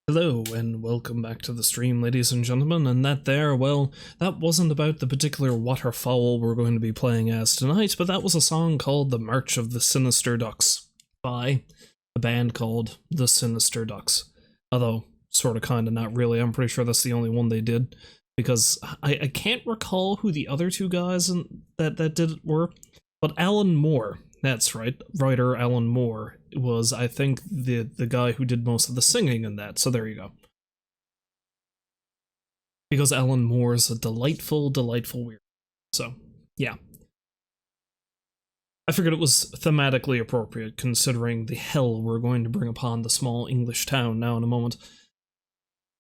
Hello and welcome back to the stream, ladies and gentlemen, and that there, well, that wasn't about the particular waterfowl we're going to be playing as tonight, but that was a song called The March of the Sinister Ducks by a band called The Sinister Ducks. Although, sorta kinda not really, I'm pretty sure that's the only one they did, because I can't recall who the other two guys that did it were, but Alan Moore, that's right, writer Alan Moore was, I think, the guy who did most of the singing in that, so there you go. Because Alan Moore's a delightful weird. So, yeah. I figured it was thematically appropriate, considering the hell we're going to bring upon the small English town now in a moment.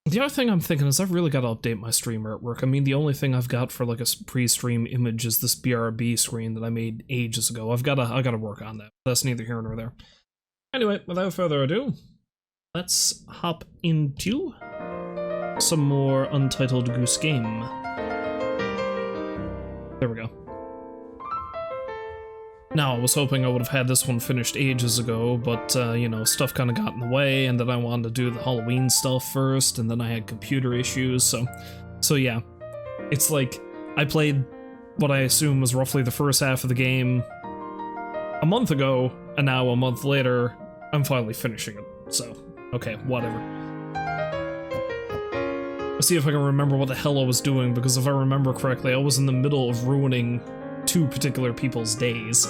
The other thing I'm thinking is I've really got to update my stream artwork. I mean, the only thing I've got for like a pre-stream image is this BRB screen that I made ages ago. I gotta work on that. That's neither here nor there. Anyway, without further ado, let's hop into some more Untitled Goose Game. There we go. Now, I was hoping I would have had this one finished ages ago, but, you know, stuff kind of got in the way, and then I wanted to do the Halloween stuff first, and then I had computer issues, so yeah. It's like, I played what I assume was roughly the first half of the game a month ago, and now a month later, I'm finally finishing it, so, okay, whatever. Let's see if I can remember what the hell I was doing, because if I remember correctly, I was in the middle of ruining two particular people's days.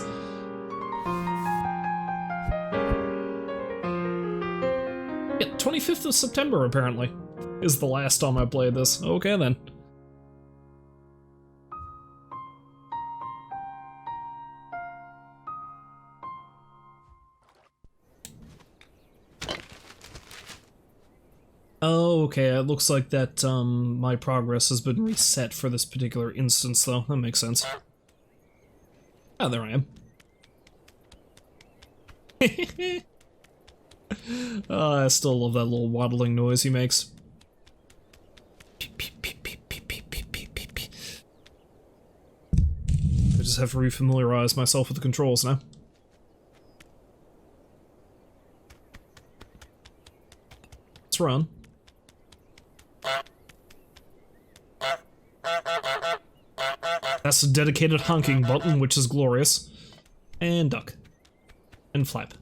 Yeah, 25th of September, apparently, is the last time I played this. Okay, then. Oh, okay, it looks like that, my progress has been reset for this particular instance, though. That makes sense. Oh, there I am. Oh, I still love that little waddling noise he makes. I just have to refamiliarize myself with the controls now. Let's run. That's a dedicated honking button, which is glorious. And duck. And flap.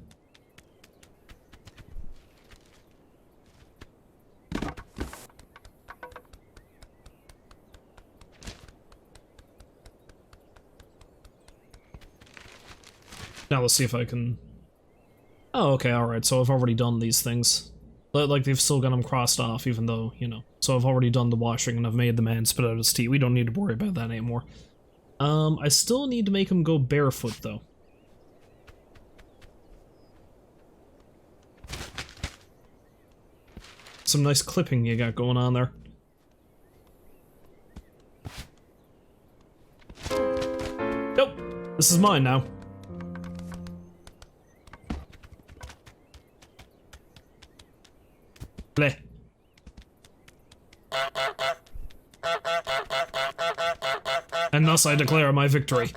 Now let's see if I can... Oh, okay, alright, so I've already done these things. Like, they've still got them crossed off, even though, you know. So I've already done the washing, and I've made the man spit out his tea. We don't need to worry about that anymore. I still need to make him go barefoot, though. Some nice clipping you got going on there. Nope! This is mine now. Bleh. And thus I declare my victory.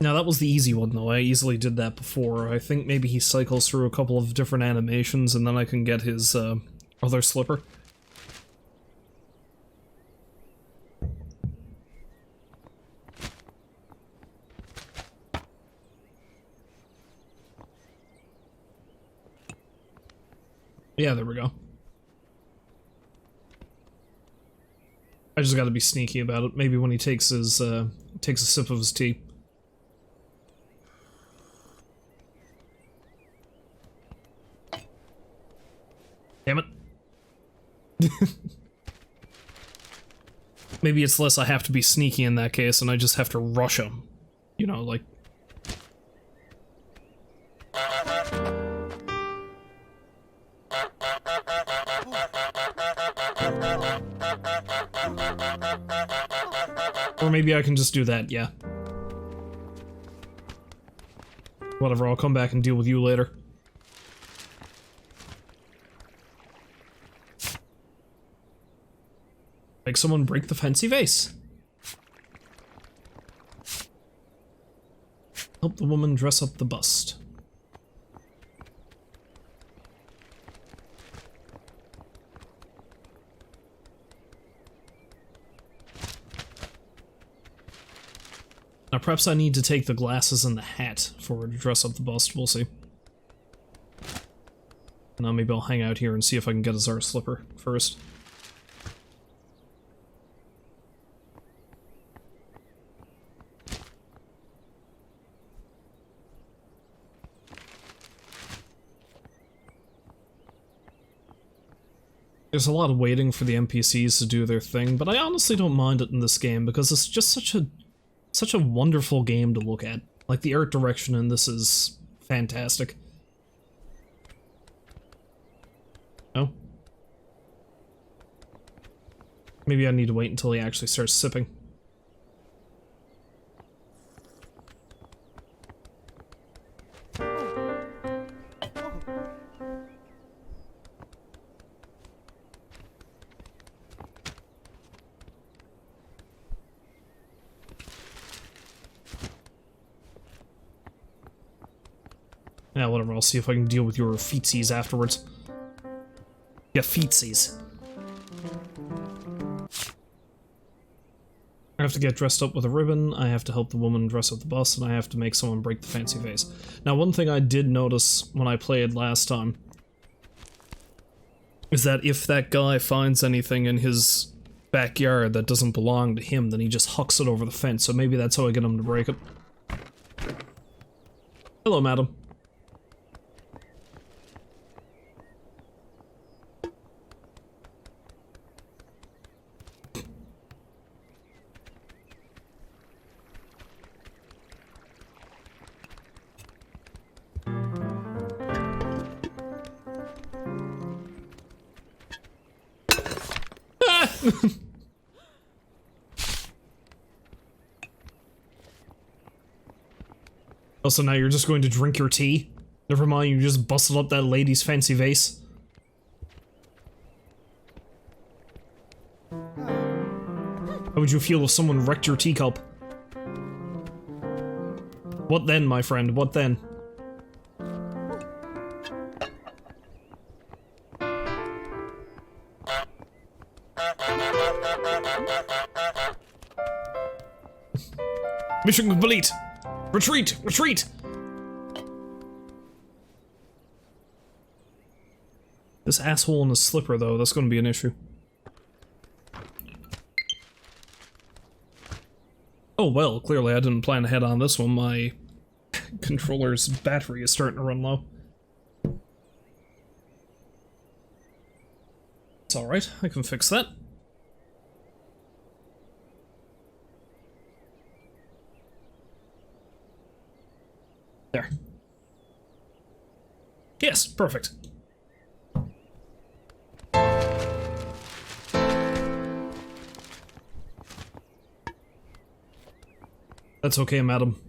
Now that was the easy one though, I easily did that before. I think maybe he cycles through a couple of different animations and then I can get his other slipper. Yeah, there we go. I just gotta be sneaky about it. Maybe when he takes his, takes a sip of his tea. Damn it. Maybe it's less I have to be sneaky in that case and I just have to rush him. You know, like... Or maybe I can just do that, yeah. Whatever, I'll come back and deal with you later. Make someone break the fancy vase. Help the woman dress up the bust. Now perhaps I need to take the glasses and the hat for her to dress up the bust, we'll see. Now maybe I'll hang out here and see if I can get a Czar slipper first. There's a lot of waiting for the NPCs to do their thing, but I honestly don't mind it in this game because it's just such a wonderful game to look at. Like, the art direction in this is fantastic. Oh? Maybe I need to wait until he actually starts sipping. Yeah, whatever, I'll see if I can deal with your feetsies afterwards. Yeah, feetsies. I have to get dressed up with a ribbon, I have to help the woman dress up the bust, and I have to make someone break the fancy vase. Now, one thing I did notice when I played last time is that if that guy finds anything in his backyard that doesn't belong to him, then he just hucks it over the fence, so maybe that's how I get him to break it. Hello, madam. Also, now you're just going to drink your tea? Never mind, you just busted up that lady's fancy vase. How would you feel if someone wrecked your teacup? What then, my friend? What then? Mission complete! Retreat! Retreat! This asshole in a slipper, though, that's gonna be an issue. Oh well, clearly I didn't plan ahead on this one. My controller's battery is starting to run low. It's alright, I can fix that. There. Yes, perfect. That's okay, madam.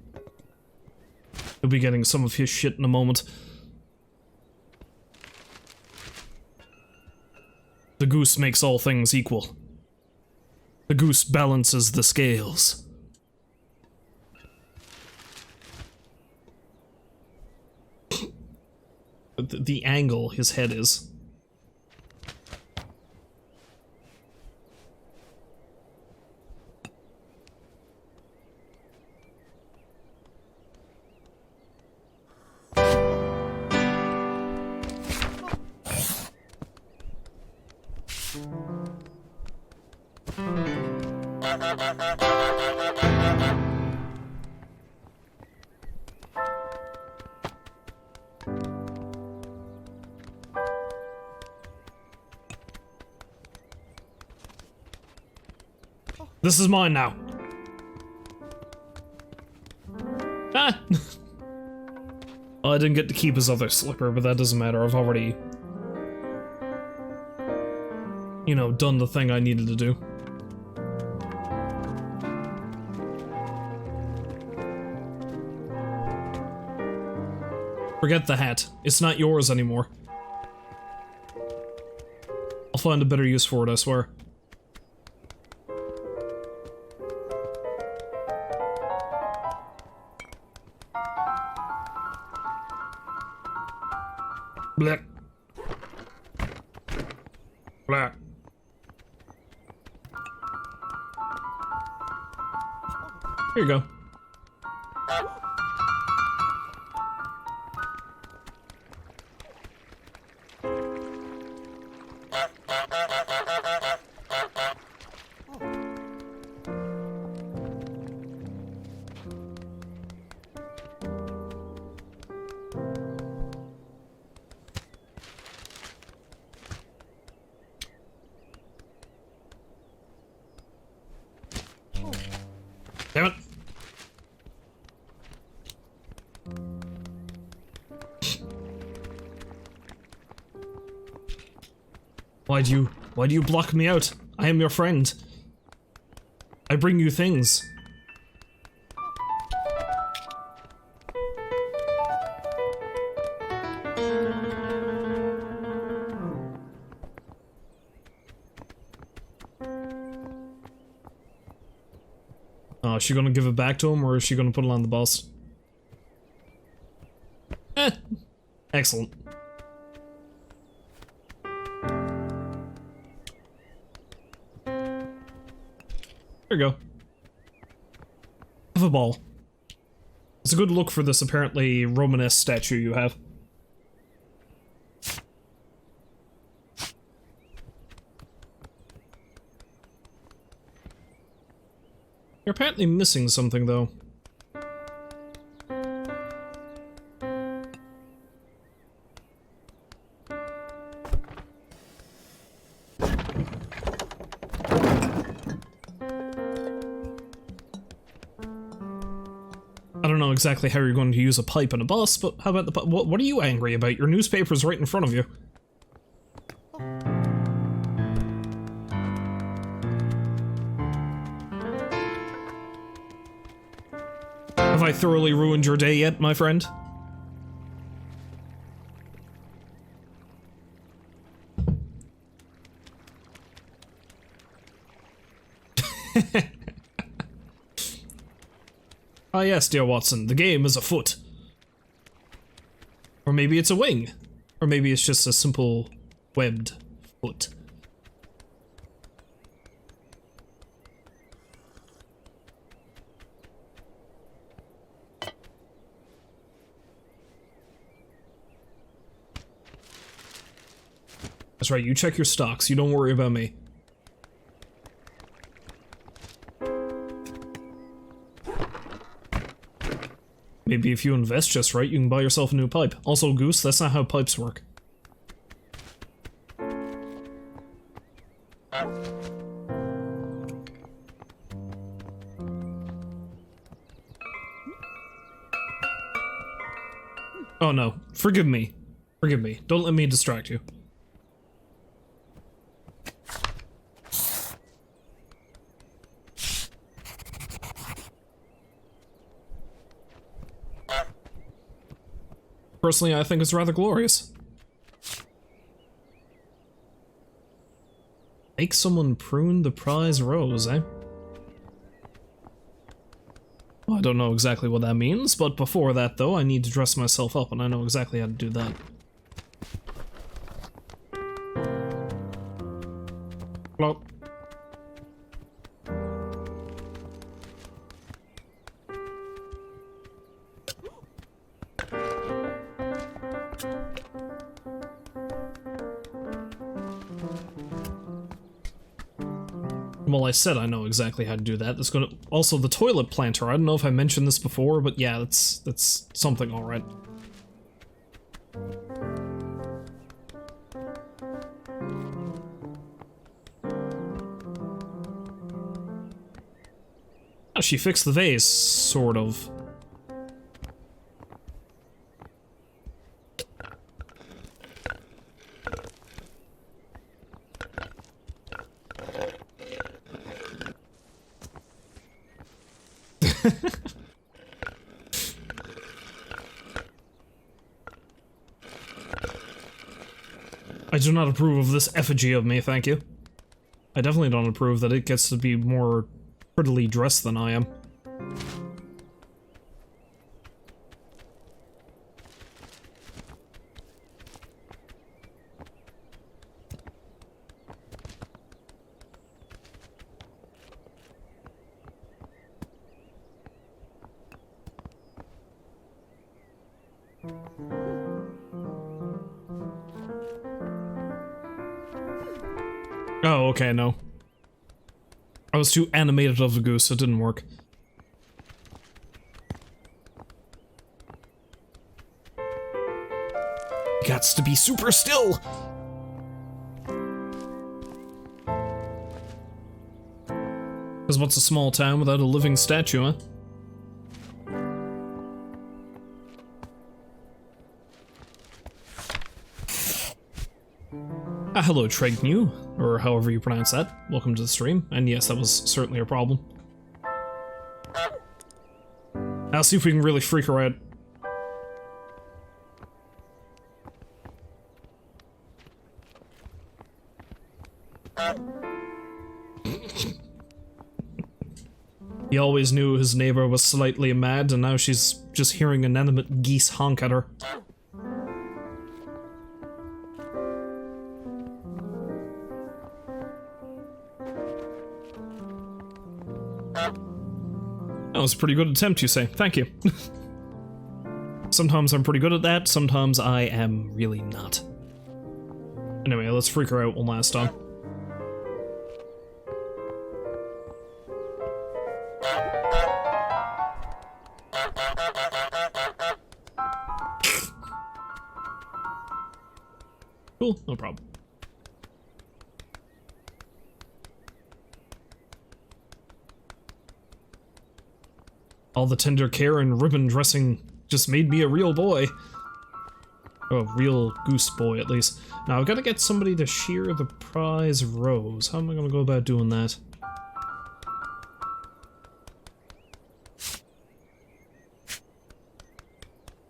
You'll be getting some of his shit in a moment. The goose makes all things equal. The goose balances the scales. The angle his head is. This is mine now. Ah! Well, I didn't get to keep his other slipper, but that doesn't matter. I've already, you know, done the thing I needed to do. Forget the hat. It's not yours anymore. I'll find a better use for it, I swear. Blah. Here you go. Damn it. Why do you block me out? I am your friend. I bring you things. Oh, is she gonna give it back to him, or is she gonna put it on the bus? Excellent. There you go. Have a ball. It's a good look for this apparently Romanesque statue you have. You're apparently missing something, though. I don't know exactly how you're going to use a pipe in a bus, but how about the pipe? What are you angry about? Your newspaper's right in front of you. Have I thoroughly ruined your day yet, my friend? Ah yes, dear Watson, the game is afoot. Or maybe it's a wing. Or maybe it's just a simple webbed foot. That's right, you check your stocks, you don't worry about me. Maybe if you invest just right, you can buy yourself a new pipe. Also, Goose, that's not how pipes work. Oh no, forgive me. Forgive me. Don't let me distract you. Personally, I think it's rather glorious. Make someone prune the prize rose, eh? Well, I don't know exactly what that means, but before that, though, I need to dress myself up, and I know exactly how to do that. Hello. Well, I said I know exactly how to do that. That's gonna... Also, the toilet planter. I don't know if I mentioned this before, but yeah, that's something alright. Oh, she fixed the vase, sort of. I do not approve of this effigy of me, thank you. I definitely don't approve that it gets to be more prettily dressed than I am. Oh, okay, no. I was too animated of the goose, it didn't work. Gots to be super still! Because what's a small town without a living statue, huh? Hello, Tregnew, or however you pronounce that. Welcome to the stream. And yes, that was certainly a problem. I'll see if we can really freak her out. He always knew his neighbor was slightly mad, and now she's just hearing inanimate geese honk at her. That was a pretty good attempt, you say. Thank you. Sometimes I'm pretty good at that, sometimes I am really not. Anyway, let's freak her out one last time. Cool, no problem. All the tender care and ribbon dressing just made me a real boy. Oh, a real goose boy, at least. Now, I've got to get somebody to shear the prize rose. How am I going to go about doing that?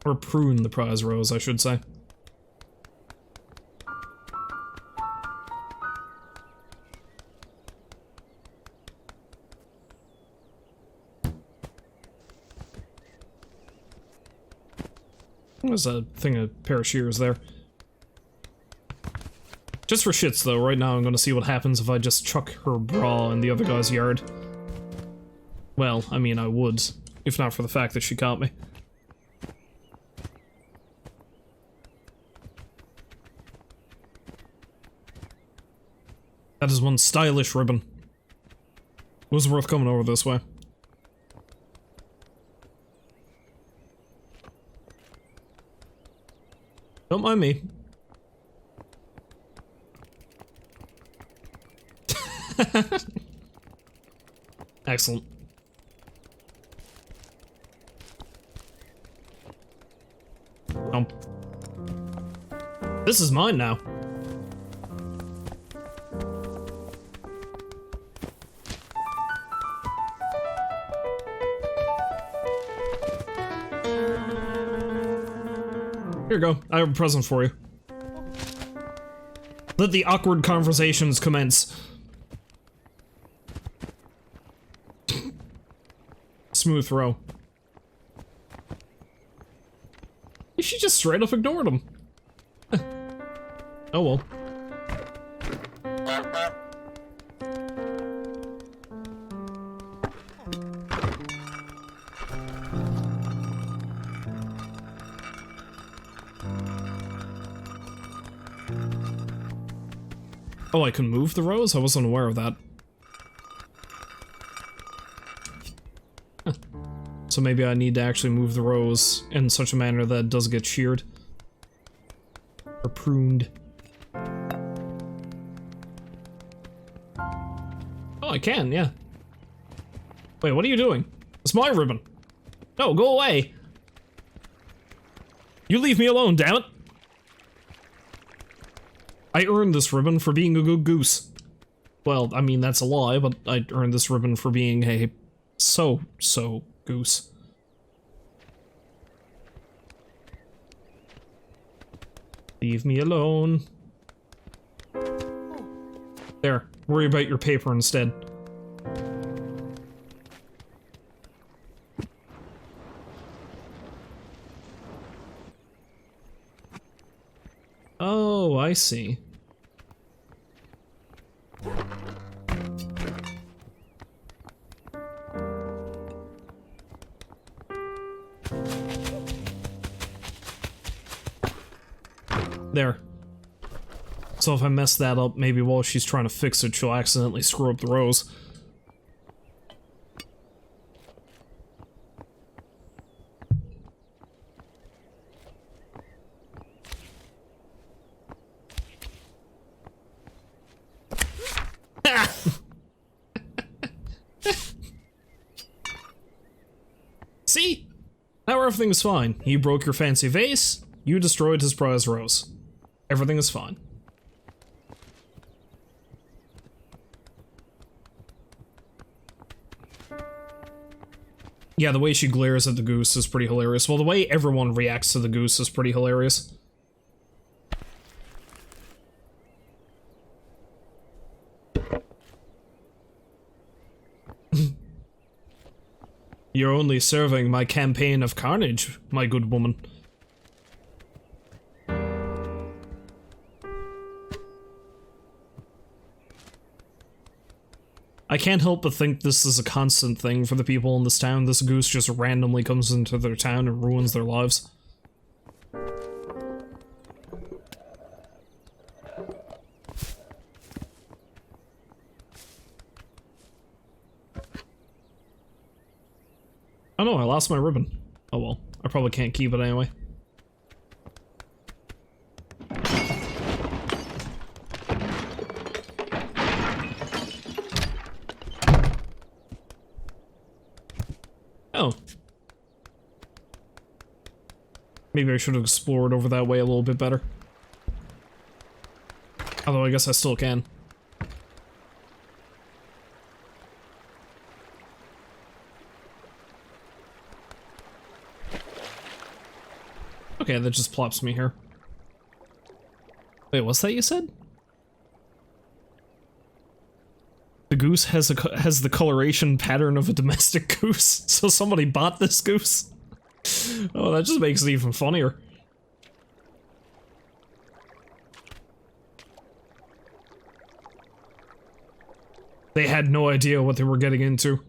Or prune the prize rose, I should say. There's a pair of shears there. Just for shits though, right now I'm gonna see what happens if I just chuck her bra in the other guy's yard. Well, I mean I would, if not for the fact that she caught me. That is one stylish ribbon. It was worth coming over this way. Don't mind me. Excellent. This is mine now. Here you go. I have a present for you. Let the awkward conversations commence. Smooth throw. She just straight up ignored him. Oh well. Oh, I can move the rose? I wasn't aware of that. Huh. So maybe I need to actually move the rose in such a manner that it does get sheared. Or pruned. Oh, I can, yeah. Wait, what are you doing? It's my ribbon. No, go away. You leave me alone, damn it. I earned this ribbon for being a good goose. Well, I mean, that's a lie, but I earned this ribbon for being a so goose. Leave me alone. There, worry about your paper instead. Oh, I see. There. So if I mess that up, maybe while she's trying to fix it, she'll accidentally screw up the rows. See? Now everything's fine. He broke your fancy vase, you destroyed his prize rose. Everything is fine. Yeah, the way she glares at the goose is pretty hilarious. Well, the way everyone reacts to the goose is pretty hilarious. You're only serving my campaign of carnage, my good woman. I can't help but think this is a constant thing for the people in this town. This goose just randomly comes into their town and ruins their lives. Oh no, I lost my ribbon. Oh well, I probably can't keep it anyway. Oh. Maybe I should have explored over that way a little bit better. Although I guess I still can. Okay, that just plops me here. Wait, what's that you said? The goose has the coloration pattern of a domestic goose, so somebody bought this goose. Oh, that just makes it even funnier. They had no idea what they were getting into.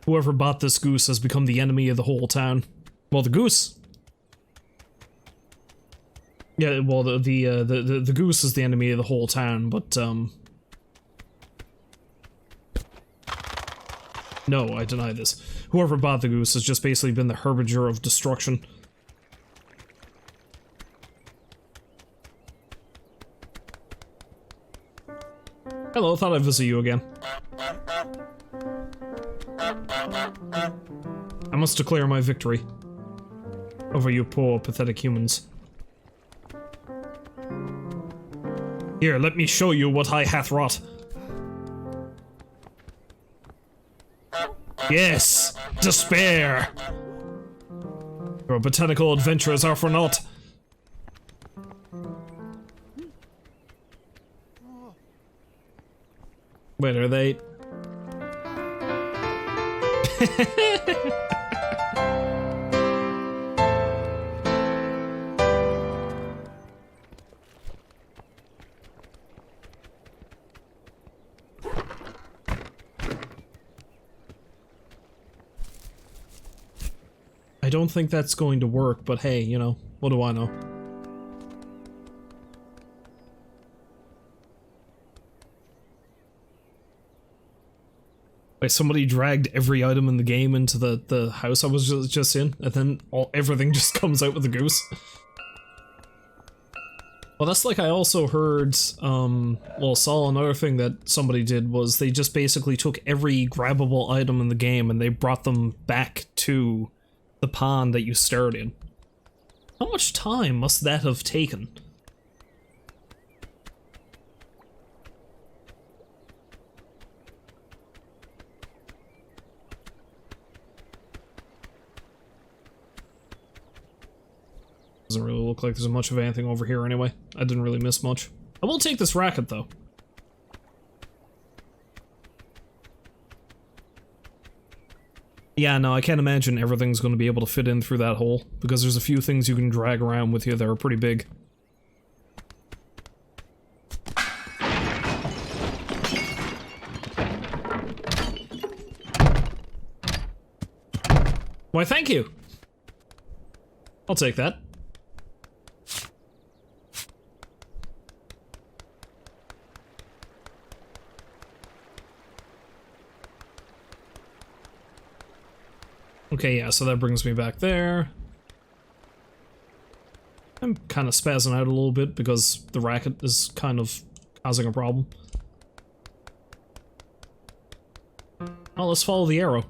Whoever bought this goose has become the enemy of the whole town. Well, the goose. Yeah, well, the goose is the enemy of the whole town, but, no, I deny this. Whoever bought the goose has just basically been the harbinger of destruction. Hello, thought I'd visit you again. I must declare my victory over you poor, pathetic humans. Here, let me show you what I hath wrought. Yes, despair! Your botanical adventures are for naught. Wait, are they... I don't think that's going to work, but hey, you know, what do I know? Wait, somebody dragged every item in the game into the house I was just in, and then everything just comes out with the goose. Well, that's like I also heard, well, saw another thing that somebody did was they just basically took every grabbable item in the game and they brought them back to the pond that you started in. How much time must that have taken? Doesn't really look like there's much of anything over here anyway. I didn't really miss much. I will take this racket though. Yeah, no, I can't imagine everything's going to be able to fit in through that hole, because there's a few things you can drag around with you that are pretty big. Why, thank you! I'll take that. Okay, yeah, so that brings me back there. I'm kind of spazzing out a little bit because the racket is kind of causing a problem. Oh, let's follow the arrow.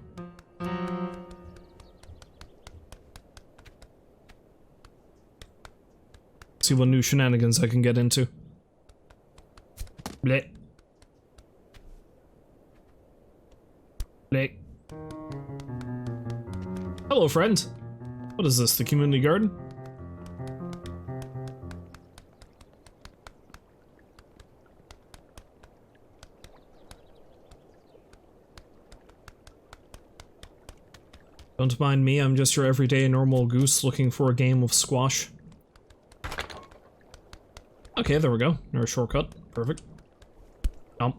See what new shenanigans I can get into. Bleh. Bleh. Hello, friend. What is this, the community garden? Don't mind me, I'm just your everyday normal goose looking for a game of squash. Okay, there we go. There's a shortcut. Perfect. Jump.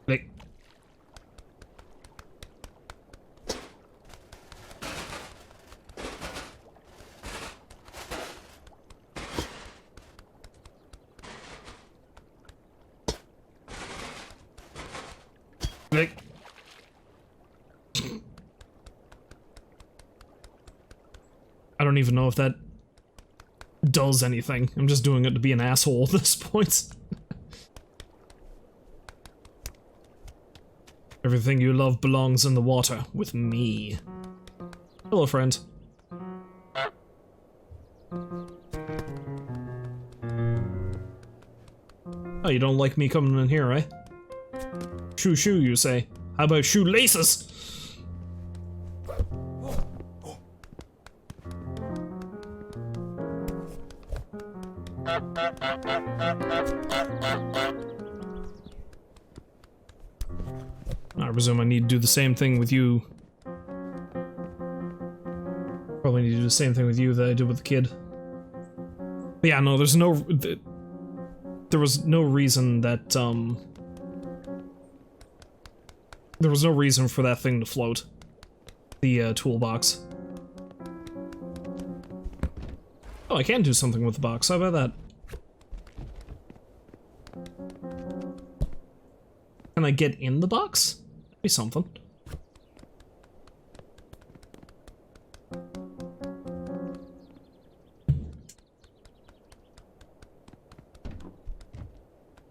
Click. Click. I don't even know if that does anything. I'm just doing it to be an asshole at this point. Everything you love belongs in the water with me. Hello, friend. Oh, you don't like me coming in here, eh? Shoo shoo, you say. How about shoelaces? I presume I need to do the same thing with you. Probably need to do the same thing with you that I did with the kid. But yeah, no, there's no... There was no reason that, there was no reason for that thing to float. The, toolbox. Oh, I can do something with the box. How about that? Can I get in the box? That'd be something.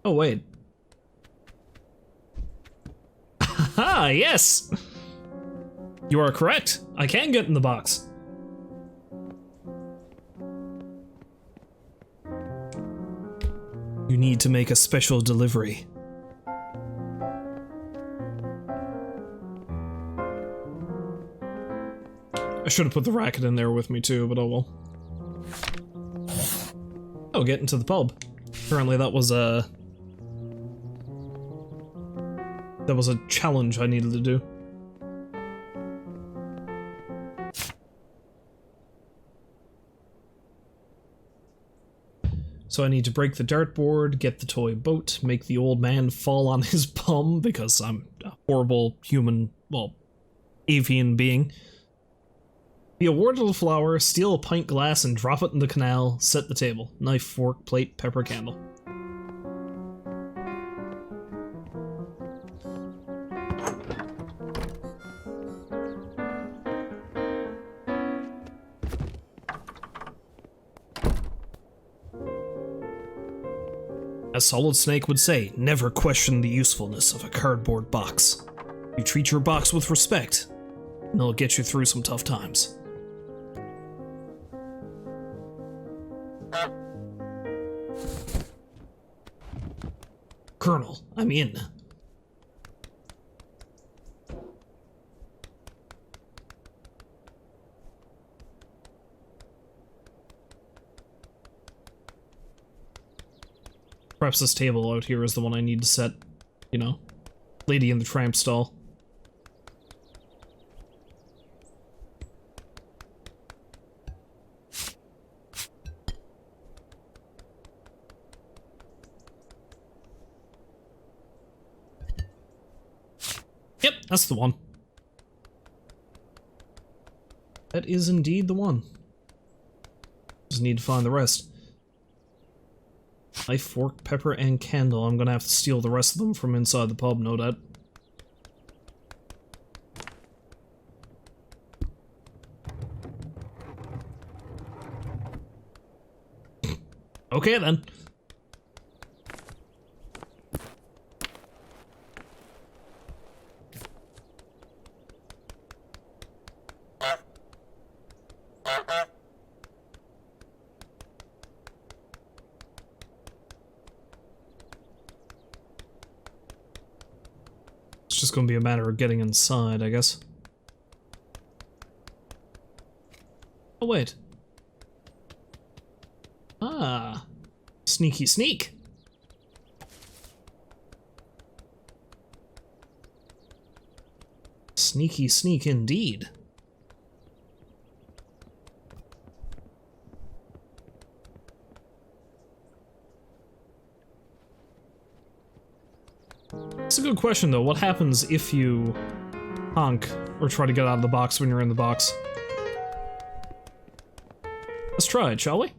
Oh, wait. Haha, yes! You are correct. I can get in the box. You need to make a special delivery. I should have put the racket in there with me too, but oh well. Oh, get into the pub. Apparently that was a challenge I needed to do. So I need to break the dartboard, get the toy boat, make the old man fall on his bum because I'm a horrible human, well, avian being. Be awarded a flower, steal a pint glass and drop it in the canal, set the table. Knife, fork, plate, pepper, candle. As Solid Snake would say, never question the usefulness of a cardboard box. You treat your box with respect, and it'll get you through some tough times. Colonel, I'm in. Perhaps this table out here is the one I need to set, you know? Lady in the Tramp stall. Yep, that's the one. That is indeed the one. Just need to find the rest. Knife, fork, pepper, and candle. I'm gonna have to steal the rest of them from inside the pub, no doubt. Okay then. It's just gonna be a matter of getting inside, I guess. Oh, wait. Ah. Sneaky sneak. Sneaky sneak indeed. It's a good question though. What happens if you honk or try to get out of the box when you're in the box? Let's try it, shall we?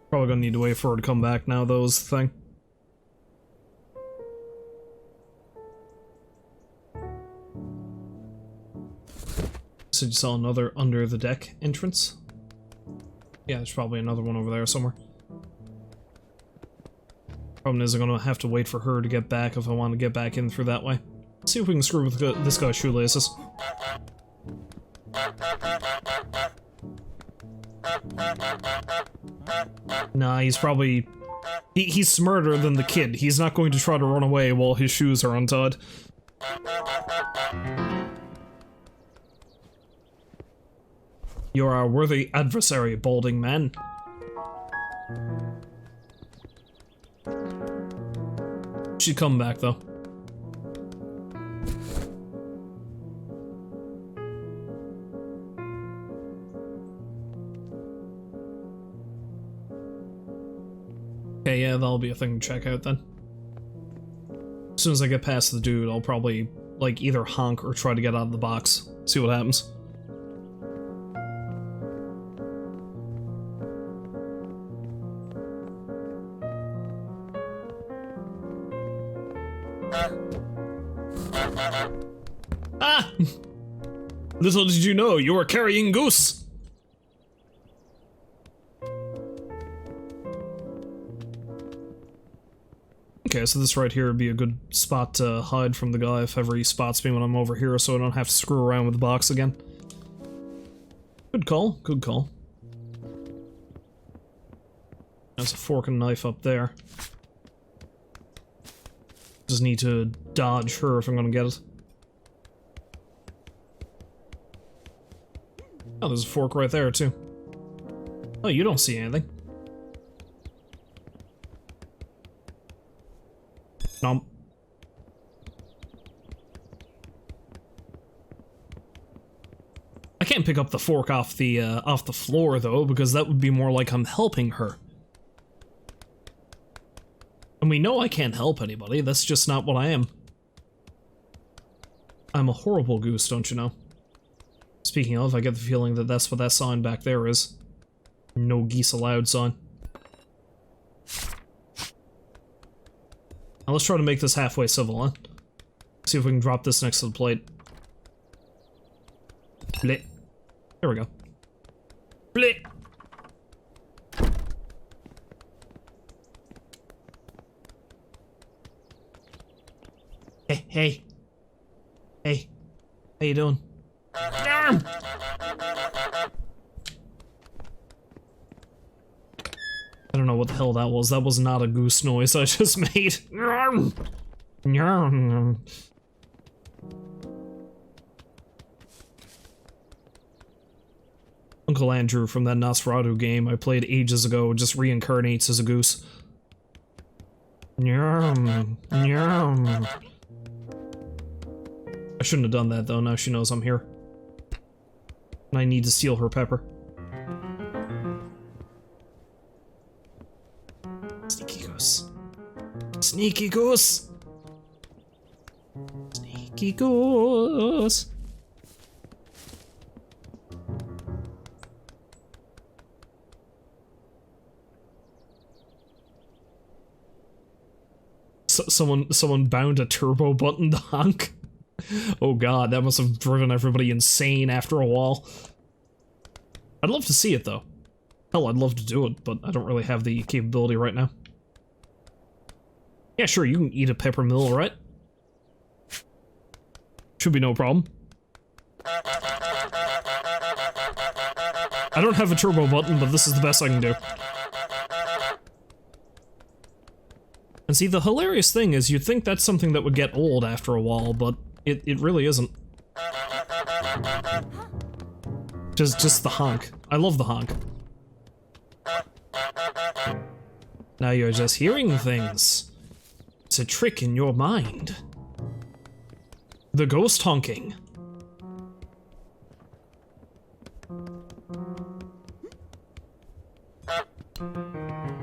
Probably gonna need to wait for her to come back now, though, is the thing. So you saw another under the deck entrance? Yeah, there's probably another one over there somewhere. Problem is I'm gonna have to wait for her to get back if I want to get back in through that way. Let's see if we can screw with this guy's shoelaces. Nah, he's probably... He's smarter than the kid. He's not going to try to run away while his shoes are untied. You're our worthy adversary, balding man. She'd come back, though. Okay, yeah, that'll be a thing to check out then. As soon as I get past the dude, I'll probably, like, either honk or try to get out of the box. See what happens. Ah! Little did you know, you were carrying Goose! Okay, so this right here would be a good spot to hide from the guy if ever he spots me when I'm over here, so I don't have to screw around with the box again. Good call, good call. There's a fork and knife up there. Just need to dodge her if I'm gonna get it. Oh, there's a fork right there, too. Oh, you don't see anything. Nom. I can't pick up the fork off the floor, though, because that would be more like I'm helping her. And we know I can't help anybody, that's just not what I am. I'm a horrible goose, don't you know? Speaking of, I get the feeling that that's what that sign back there is. No geese allowed sign. Now let's try to make this halfway civil, huh? See if we can drop this next to the plate. Blit. There we go. Blit. Hey, hey. Hey. How you doing? I don't know what the hell that was. That was not a goose noise I just made. Uncle Andrew from that Nosferatu game I played ages ago just reincarnates as a goose. Yum, yum. I shouldn't have done that though, now she knows I'm here. And I need to steal her pepper. Sneaky goose. Sneaky goose! Sneaky goose! Someone bound a turbo button to honk. Oh god, that must have driven everybody insane after a while. I'd love to see it though. Hell, I'd love to do it, but I don't really have the capability right now. Yeah, sure, you can eat a peppermill, right? Should be no problem. I don't have a turbo button, but this is the best I can do. And see, the hilarious thing is you'd think that's something that would get old after a while, but it really isn't. Just the honk. I love the honk. Now you're just hearing things. It's a trick in your mind. The ghost honking.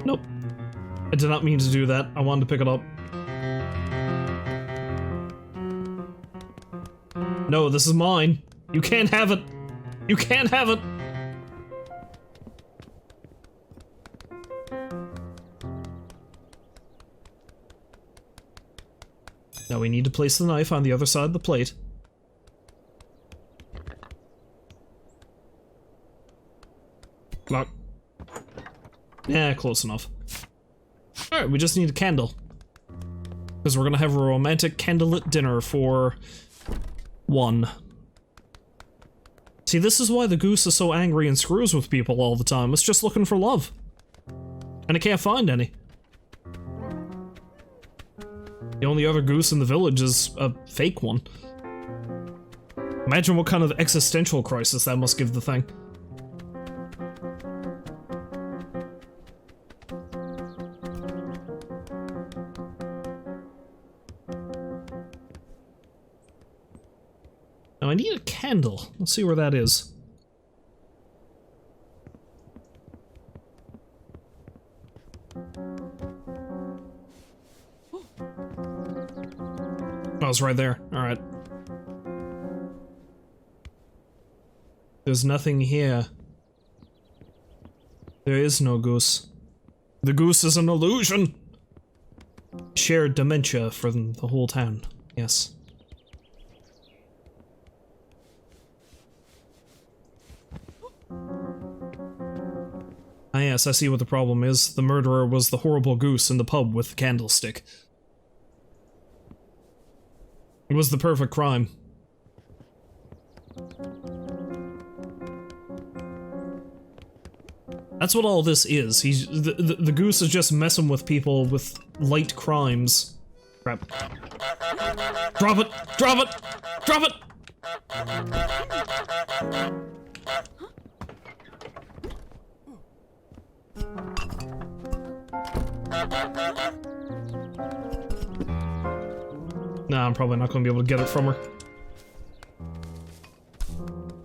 Nope. I did not mean to do that. I wanted to pick it up. No, this is mine. You can't have it. You can't have it. Now we need to place the knife on the other side of the plate. Lock. Yeah, close enough. Alright, we just need a candle. Because we're gonna have a romantic candlelit dinner for... 1. See, this is why the goose is so angry and screws with people all the time. It's just looking for love. And it can't find any. The only other goose in the village is a fake one. Imagine what kind of existential crisis that must give the thing. Now I need a candle. Let's see where that is. Oh, it's right there. Alright. There's nothing here. There is no goose. The goose is an illusion! Shared dementia for the whole town. Yes. Ah yes, I see what the problem is. The murderer was the horrible goose in the pub with the candlestick. It was the perfect crime. That's what all this is. The goose is just messing with people with light crimes. Crap. Drop it! Drop it! Drop it! Nah, I'm probably not gonna be able to get it from her.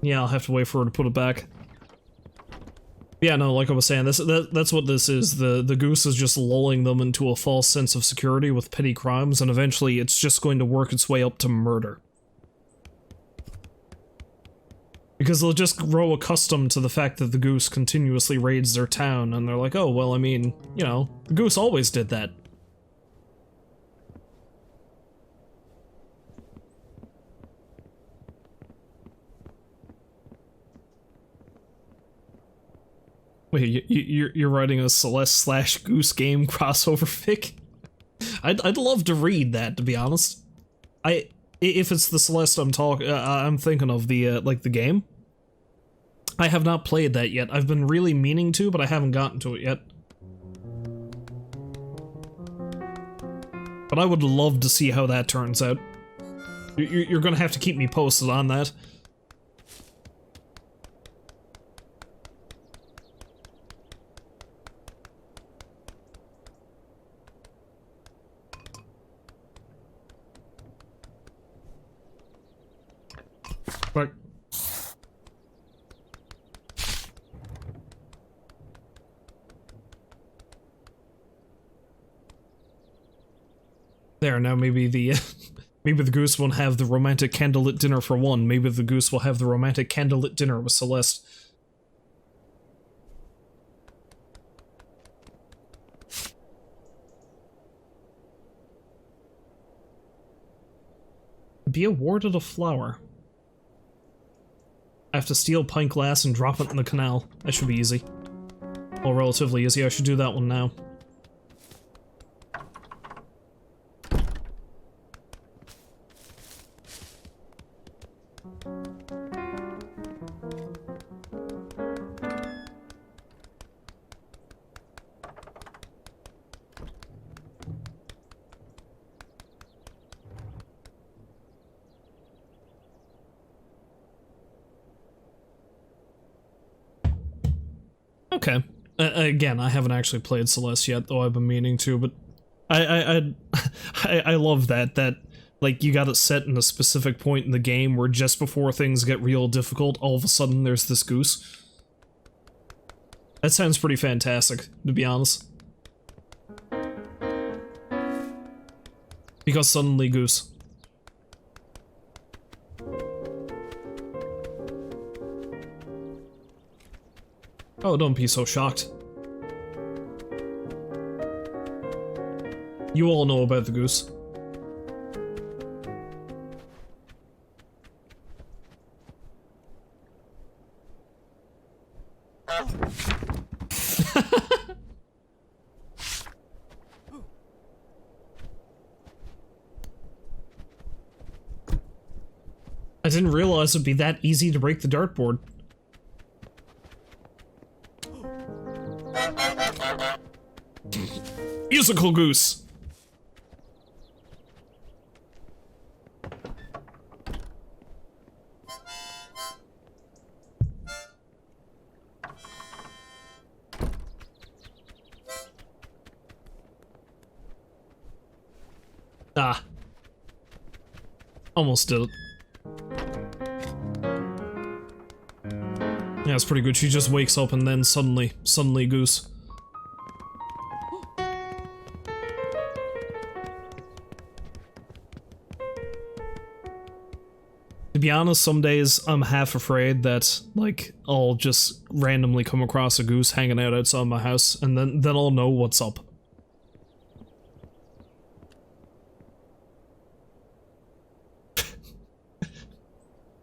Yeah, I'll have to wait for her to put it back. Yeah, no, like I was saying, that's what this is. The goose is just lulling them into a false sense of security with petty crimes, and eventually it's just going to work its way up to murder. Because they'll just grow accustomed to the fact that the goose continuously raids their town, and they're like, oh, well, I mean, you know, the goose always did that. Wait, you're writing a Celeste / Goose Game crossover fic? I'd love to read that, to be honest. If it's the Celeste I'm thinking of, the like the game. I have not played that yet. I've been really meaning to, but I haven't gotten to it yet. But I would love to see how that turns out. You're gonna have to keep me posted on that. But there, now maybe the maybe the goose won't have the romantic candlelit dinner for one. Maybe the goose will have the romantic candlelit dinner with Celeste. Be awarded a flower. I have to steal pint glass and drop it in the canal. That should be easy. Well, relatively easy. I should do that one now. Okay. Again, I haven't actually played Celeste yet, though I've been meaning to, but I love that, like, you got it set in a specific point in the game where just before things get real difficult, all of a sudden there's this goose. That sounds pretty fantastic, to be honest. Because suddenly goose. Oh, don't be so shocked. You all know about the goose. I didn't realize it'd be that easy to break the dartboard. Musical goose! Ah. Almost did it. Yeah, it's pretty good. She just wakes up and then suddenly goose. To be honest, some days I'm half afraid that, like, I'll just randomly come across a goose hanging out outside my house, and then I'll know what's up.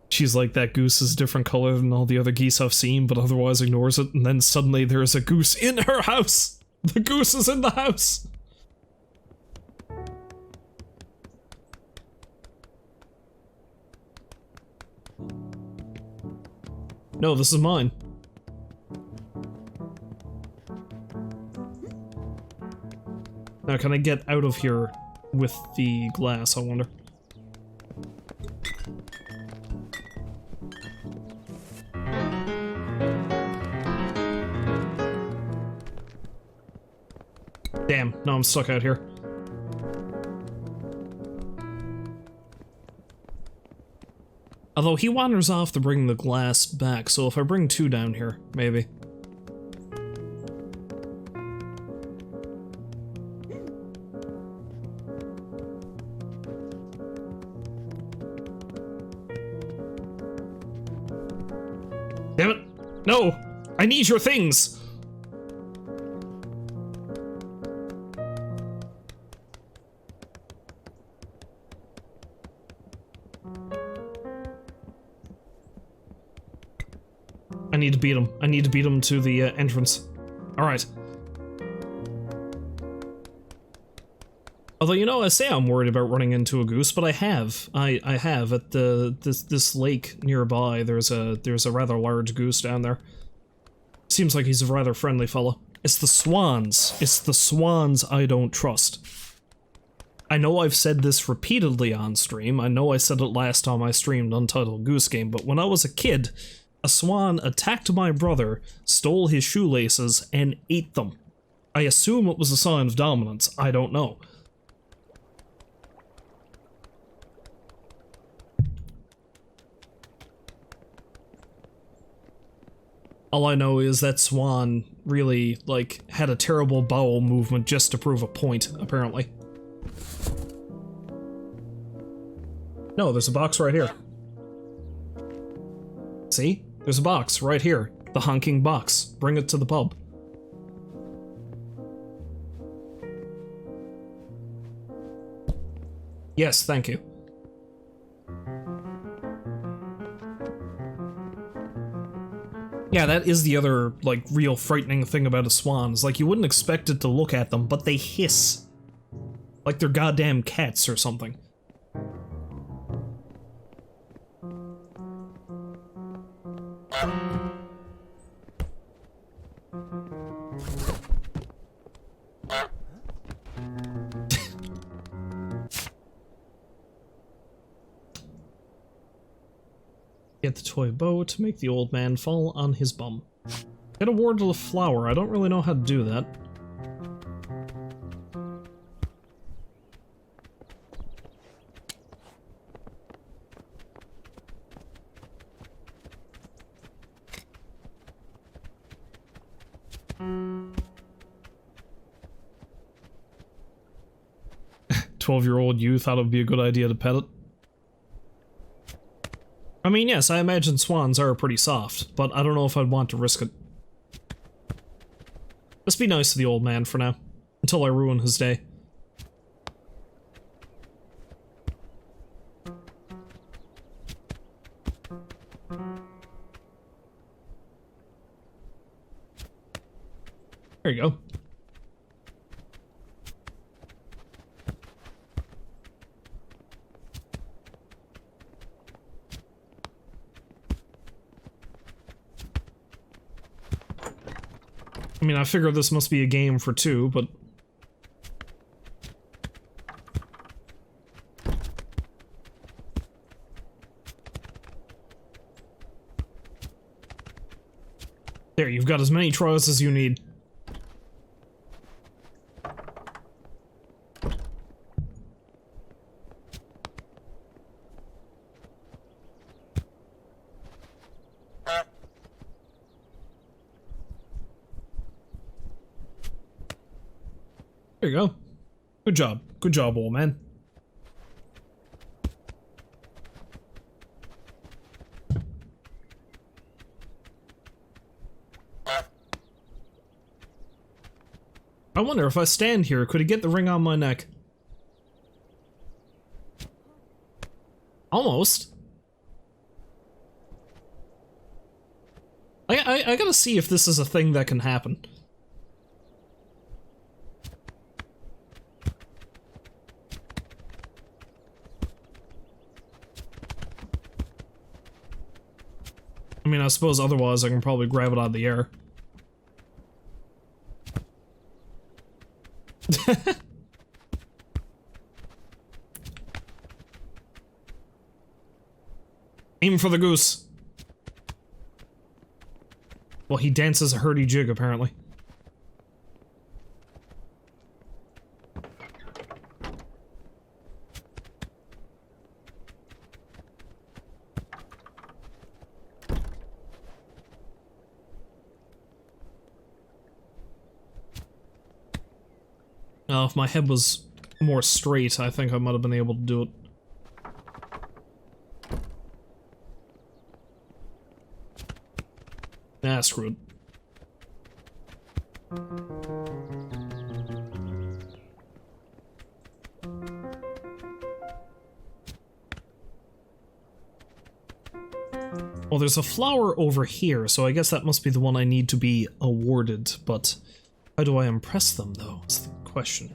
She's like, that goose is a different color than all the other geese I've seen, but otherwise ignores it, and then suddenly there's a goose in her house! The goose is in the house! No, this is mine. Now, can I get out of here with the glass, I wonder? Damn, now I'm stuck out here. Although he wanders off to bring the glass back, so if I bring two down here, maybe. Damn it! No! I need your things! I need to beat him. I need to beat him to the entrance. Alright. Although, you know, I say I'm worried about running into a goose, but I have. I have at this lake nearby. There's a rather large goose down there. Seems like he's a rather friendly fella. It's the swans. It's the swans I don't trust. I know I've said this repeatedly on stream, I know I said it last time I streamed Untitled Goose Game, but when I was a kid, a swan attacked my brother, stole his shoelaces, and ate them. I assume it was a sign of dominance, I don't know. All I know is that swan really, like, had a terrible bowel movement just to prove a point, apparently. No, there's a box right here. See? There's a box right here. The honking box. Bring it to the pub. Yes, thank you. Yeah, that is the other, like, real frightening thing about a swan, is like, you wouldn't expect it to look at them, but they hiss. Like they're goddamn cats or something. Get the toy boat, make the old man fall on his bum. Get a wardle of flour, I don't really know how to do that. "12-year-old you thought it would be a good idea to pet it." I mean, yes, I imagine swans are pretty soft, but I don't know if I'd want to risk it. Just be nice to the old man for now, until I ruin his day. There you go. I mean, I figure this must be a game for two, but... There, you've got as many tries as you need. There you go. Good job. Good job, old man. I wonder if I stand here, could he get the ring on my neck? Almost. I gotta see if this is a thing that can happen. I mean, I suppose otherwise I can probably grab it out of the air. Aim for the goose. Well, he dances a hurdy-jig, apparently. Now, if my head was more straight, I think I might have been able to do it. Ah, screw it. Well, there's a flower over here, so I guess that must be the one I need to be awarded, but how do I impress them, though, is the question.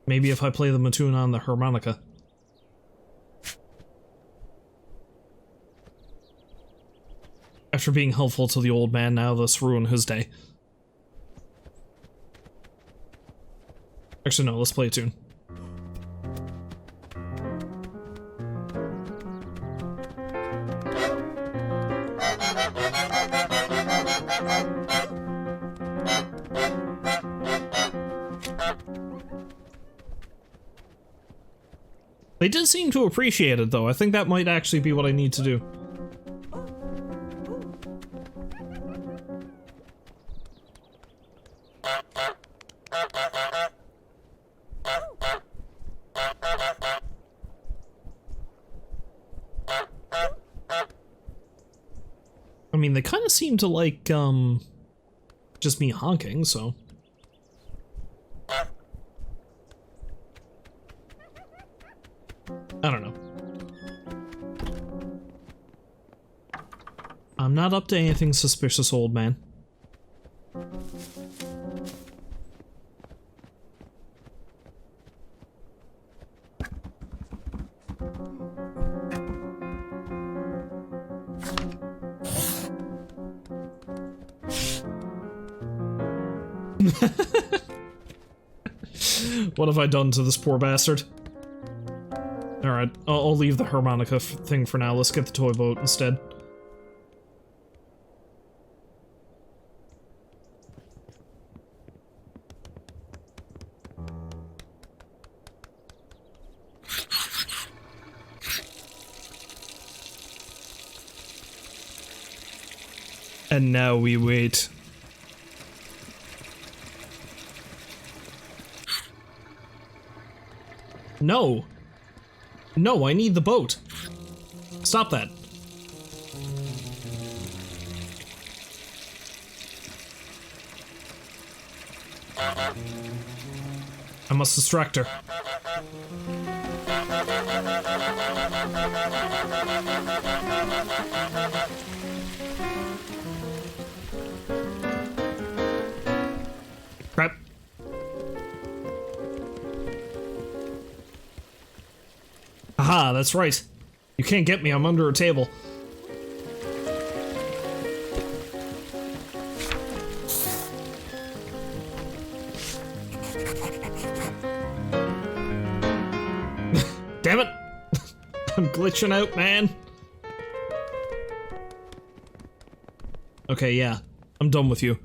Maybe if I play them a tune on the harmonica. After being helpful to the old man, now this ruin his day. Actually, no, let's play a tune. They did seem to appreciate it, though. I think that might actually be what I need to do. I mean, they kind of seem to like, just me honking, so... I don't know. I'm not up to anything suspicious, old man. What have I done to this poor bastard? Alright, I'll leave the harmonica thing for now. Let's get the toy boat instead. And now we wait. No! No, I need the boat. Stop that. I must distract her. Crap. Aha, that's right. You can't get me, I'm under a table. Damn it! I'm glitching out, man. Okay, yeah. I'm done with you.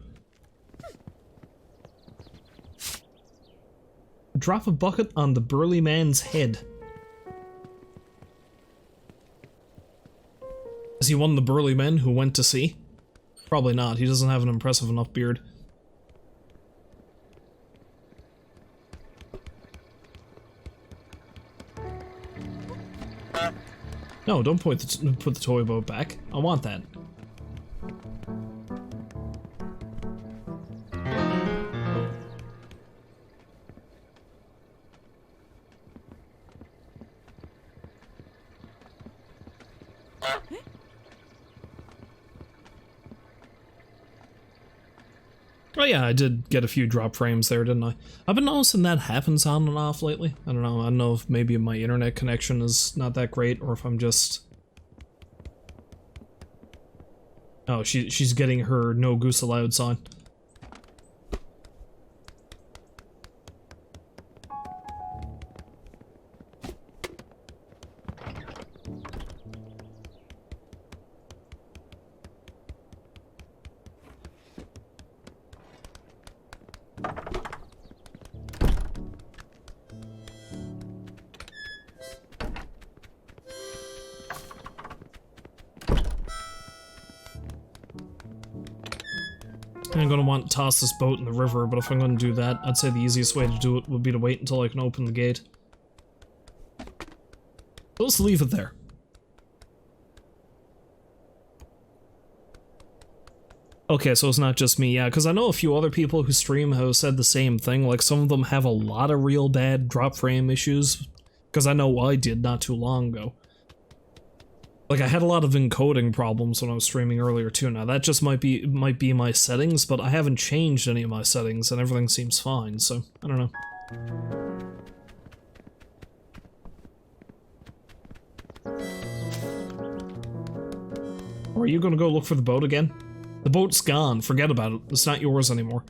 Drop a bucket on the burly man's head. Is he one of the burly men who went to sea? Probably not. He doesn't have an impressive enough beard. No, don't put the toy boat back. I want that. Oh yeah, I did get a few drop frames there, didn't I? I've been noticing that happens on and off lately. I don't know if maybe my internet connection is not that great, or if I'm just... Oh, she's getting her No Goose Allowed sign. I'm gonna want to toss this boat in the river, but if I'm gonna do that, I'd say the easiest way to do it would be to wait until I can open the gate. So let's leave it there. Okay, so it's not just me, yeah, because I know a few other people who stream have said the same thing, like some of them have a lot of real bad drop frame issues, because I know I did not too long ago. Like, I had a lot of encoding problems when I was streaming earlier too. Now, that just might be my settings, but I haven't changed any of my settings, and everything seems fine, so, I don't know. Or are you gonna go look for the boat again? The boat's gone, forget about it. It's not yours anymore.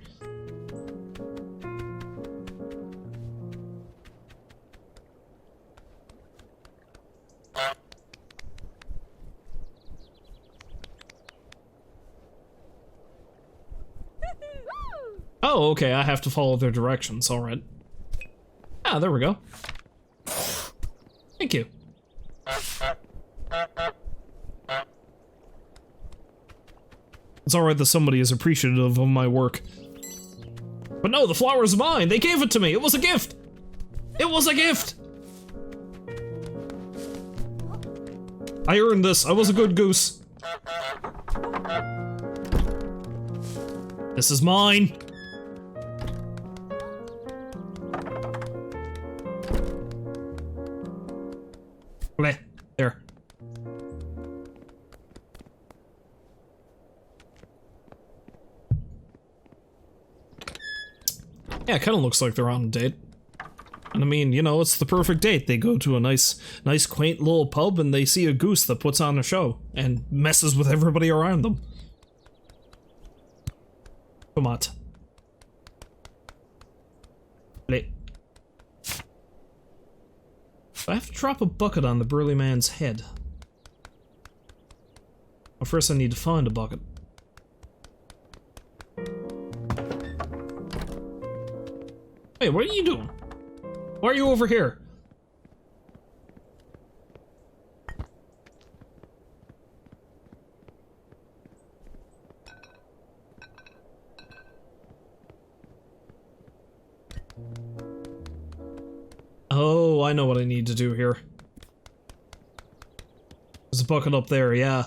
Oh, okay, I have to follow their directions, alright. Ah, there we go. Thank you. It's alright that somebody is appreciative of my work. But no, the flower is mine! They gave it to me! It was a gift! It was a gift! I earned this. I was a good goose. This is mine. Bleh. There. Yeah, it kind of looks like they're on a date. And I mean, you know, it's the perfect date. They go to a nice quaint little pub and they see a goose that puts on a show and messes with everybody around them. Come on. Play. I have to drop a bucket on the burly man's head. Well, first I need to find a bucket. Hey, what are you doing? Why are you over here? Oh, I know what I need to do here. There's a bucket up there, yeah.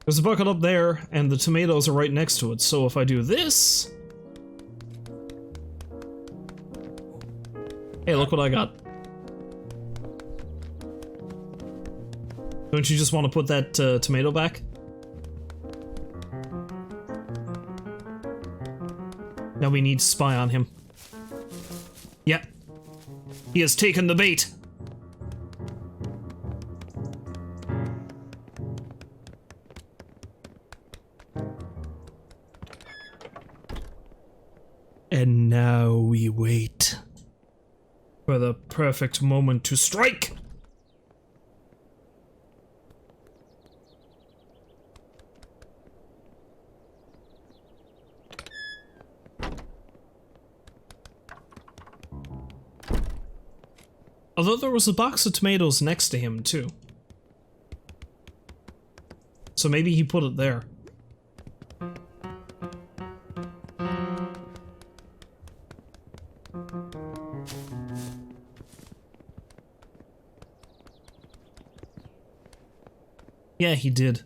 There's a bucket up there, and the tomatoes are right next to it, so if I do this... Hey, look what I got. Don't you just want to put that tomato back? Now we need to spy on him. Yep. He has taken the bait. And now we wait for the perfect moment to strike. Although there was a box of tomatoes next to him, too. So maybe he put it there. Yeah, he did.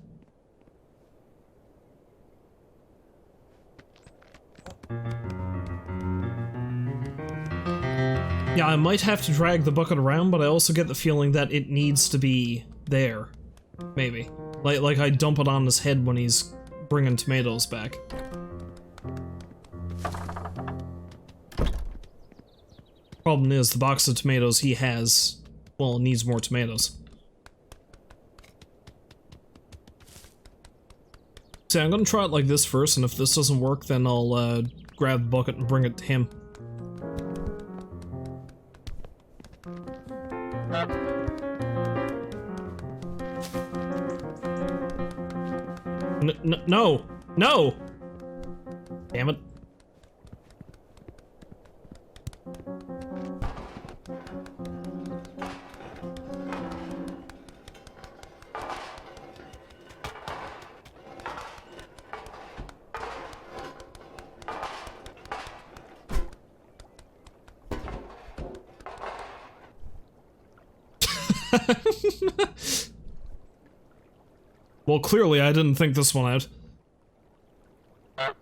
Yeah, I might have to drag the bucket around, but I also get the feeling that it needs to be there. Maybe. Like I dump it on his head when he's bringing tomatoes back. Problem is, the box of tomatoes he has, well, needs more tomatoes. See, I'm gonna try it like this first, and if this doesn't work, then I'll grab the bucket and bring it to him. No! No! Damn it. Well, clearly I didn't think this one out. I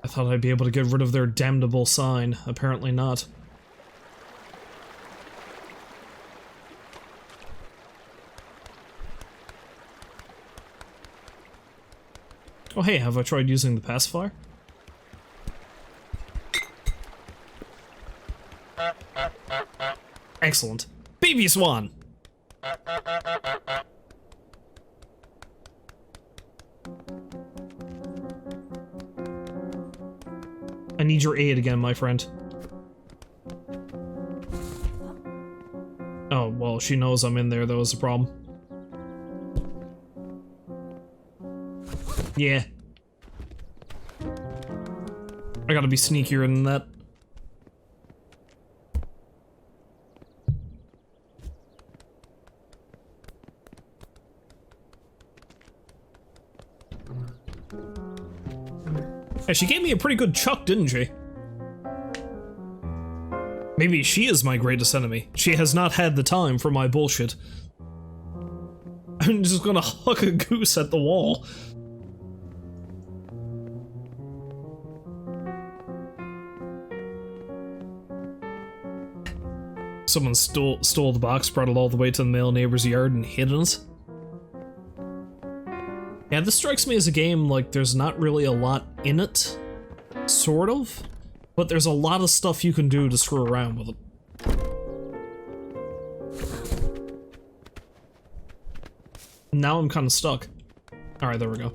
thought I'd be able to get rid of their damnable sign. Apparently not. Oh hey, have I tried using the pacifier? Excellent. Baby swan! I need your aid again, my friend. Oh, well, she knows I'm in there, that was the problem. Yeah. I gotta be sneakier than that. Yeah, she gave me a pretty good chuck, didn't she? Maybe she is my greatest enemy. She has not had the time for my bullshit. I'm just gonna huck a goose at the wall. Someone stole the box, brought it all the way to the male neighbor's yard, and hidden it. Yeah, this strikes me as a game like there's not really a lot in it. Sort of. But there's a lot of stuff you can do to screw around with it. Now I'm kind of stuck. Alright, there we go.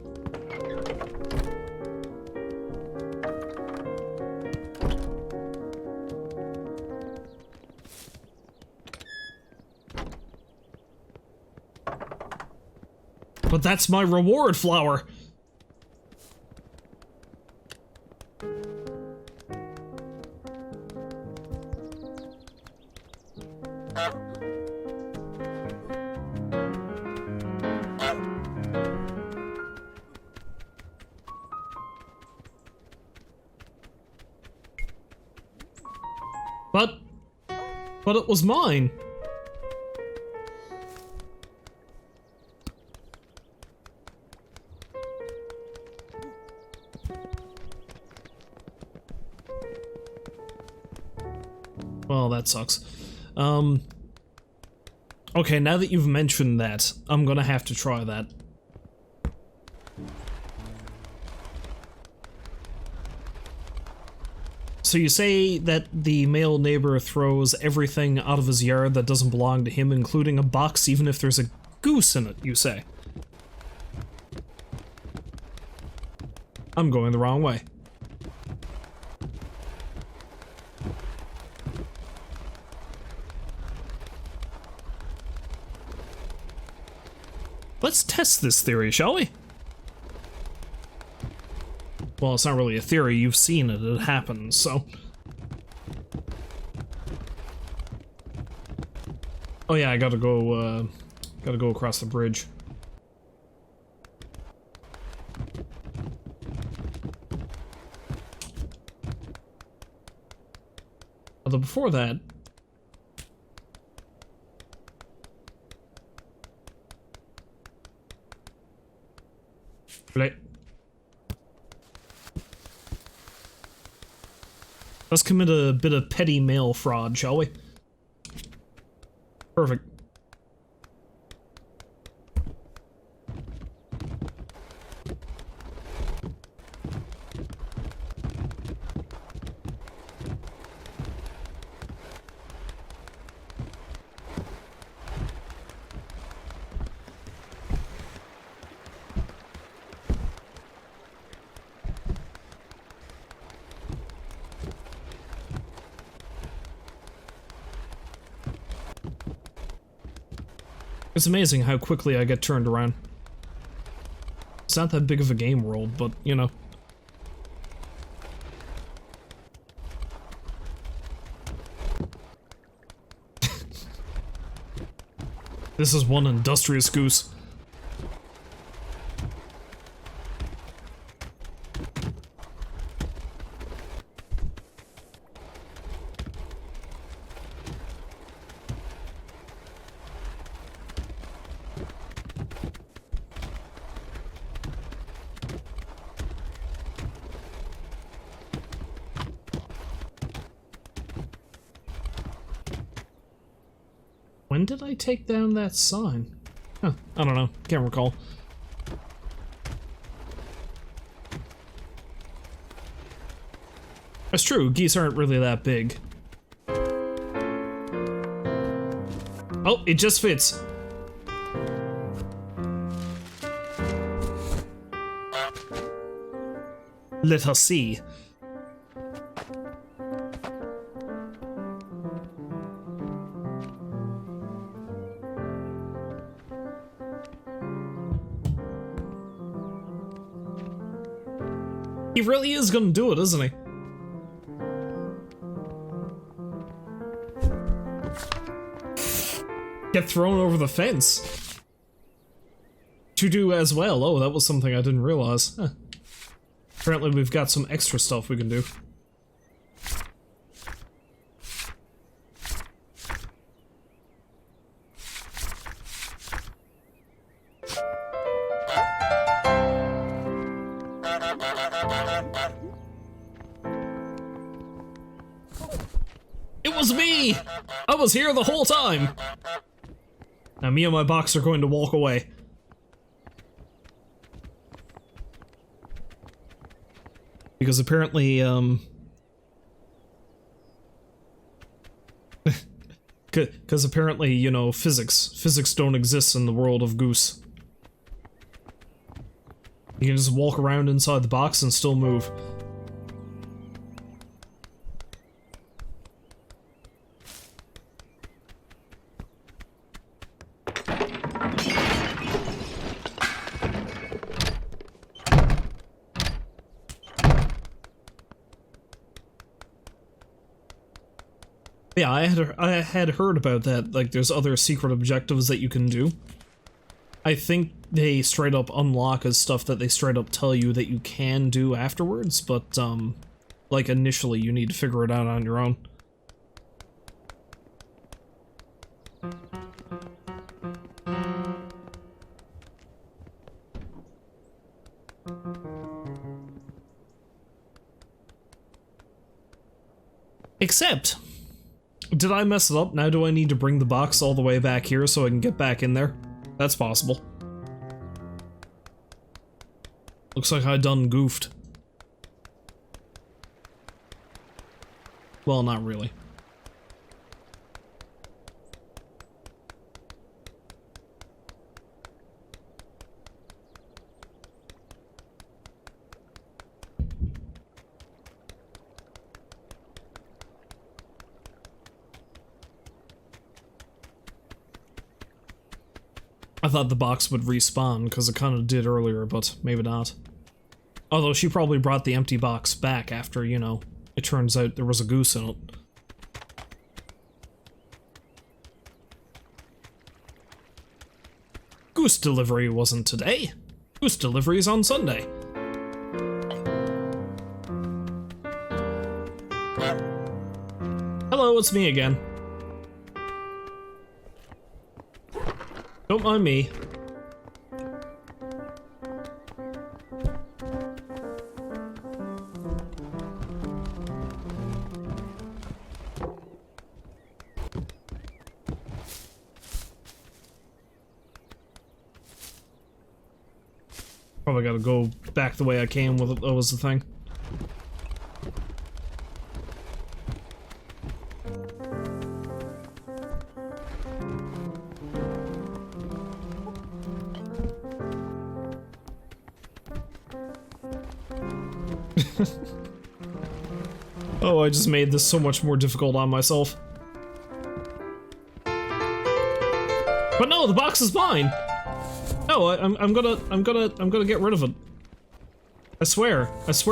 But that's my reward flower! But it was mine. Well, that sucks. Okay, now that you've mentioned that, I'm gonna have to try that. So you say that the male neighbor throws everything out of his yard that doesn't belong to him, including a box, even if there's a goose in it, you say? I'm going the wrong way. Let's test this theory, shall we? Well, it's not really a theory, you've seen it, it happens, so... Oh yeah, I gotta go across the bridge. Although before that... Right. Let's commit a bit of petty mail fraud, shall we? Perfect. It's amazing how quickly I get turned around. It's not that big of a game world, but, you know. This is one industrious goose. When did I take down that sign? Huh, I don't know. Can't recall. That's true, geese aren't really that big. Oh, it just fits. Let us see. He really is gonna do it, isn't he? Get thrown over the fence. To do as well. Oh, that was something I didn't realize. Huh. Apparently we've got some extra stuff we can do. It was me! I was here the whole time! Now me and my box are going to walk away. Because apparently, because apparently, you know, physics don't exist in the world of Goose. You can just walk around inside the box and still move. Yeah, I had heard about that, like there's other secret objectives that you can do. I think they straight up unlock as stuff that they straight up tell you that you can do afterwards, but like initially you need to figure it out on your own. Except, did I mess it up? Now do I need to bring the box all the way back here so I can get back in there? That's possible. Looks like I done goofed. Well, not really. I thought the box would respawn, because it kind of did earlier, but maybe not. Although she probably brought the empty box back after, you know, it turns out there was a goose in it. Goose delivery wasn't today. Goose delivery is on Sunday. Hello, it's me again. Don't mind me. Probably gotta go back the way I came with it, that was the thing. Oh, I just made this so much more difficult on myself. But no, the box is mine! No, I'm gonna get rid of it. I swear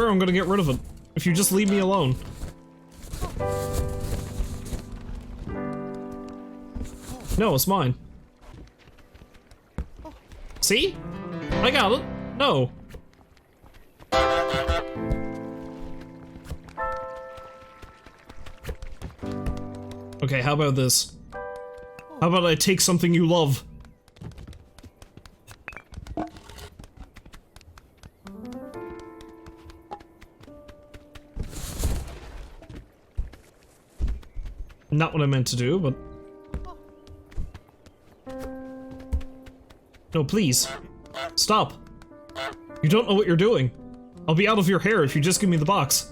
I'm gonna get rid of it. If you just leave me alone. No, it's mine. See? I got it. No. Okay, how about this? How about I take something you love? Not what I meant to do, but... No, please. Stop. You don't know what you're doing. I'll be out of your hair if you just give me the box.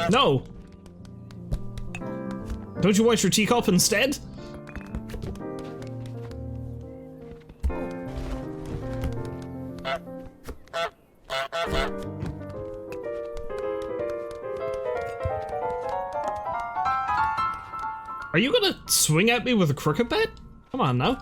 No! Don't you want your teacup instead? Are you gonna swing at me with a cricket bat? Come on now.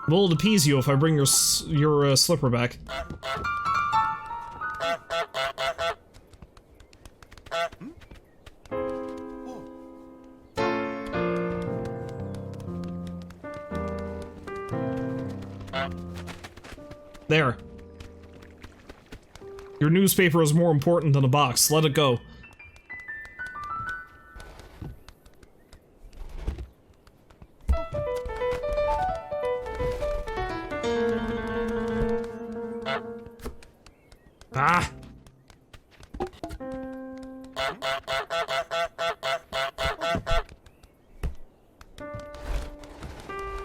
Will it appease you if I bring your slipper back? There. Your newspaper is more important than a box. Let it go. Ah!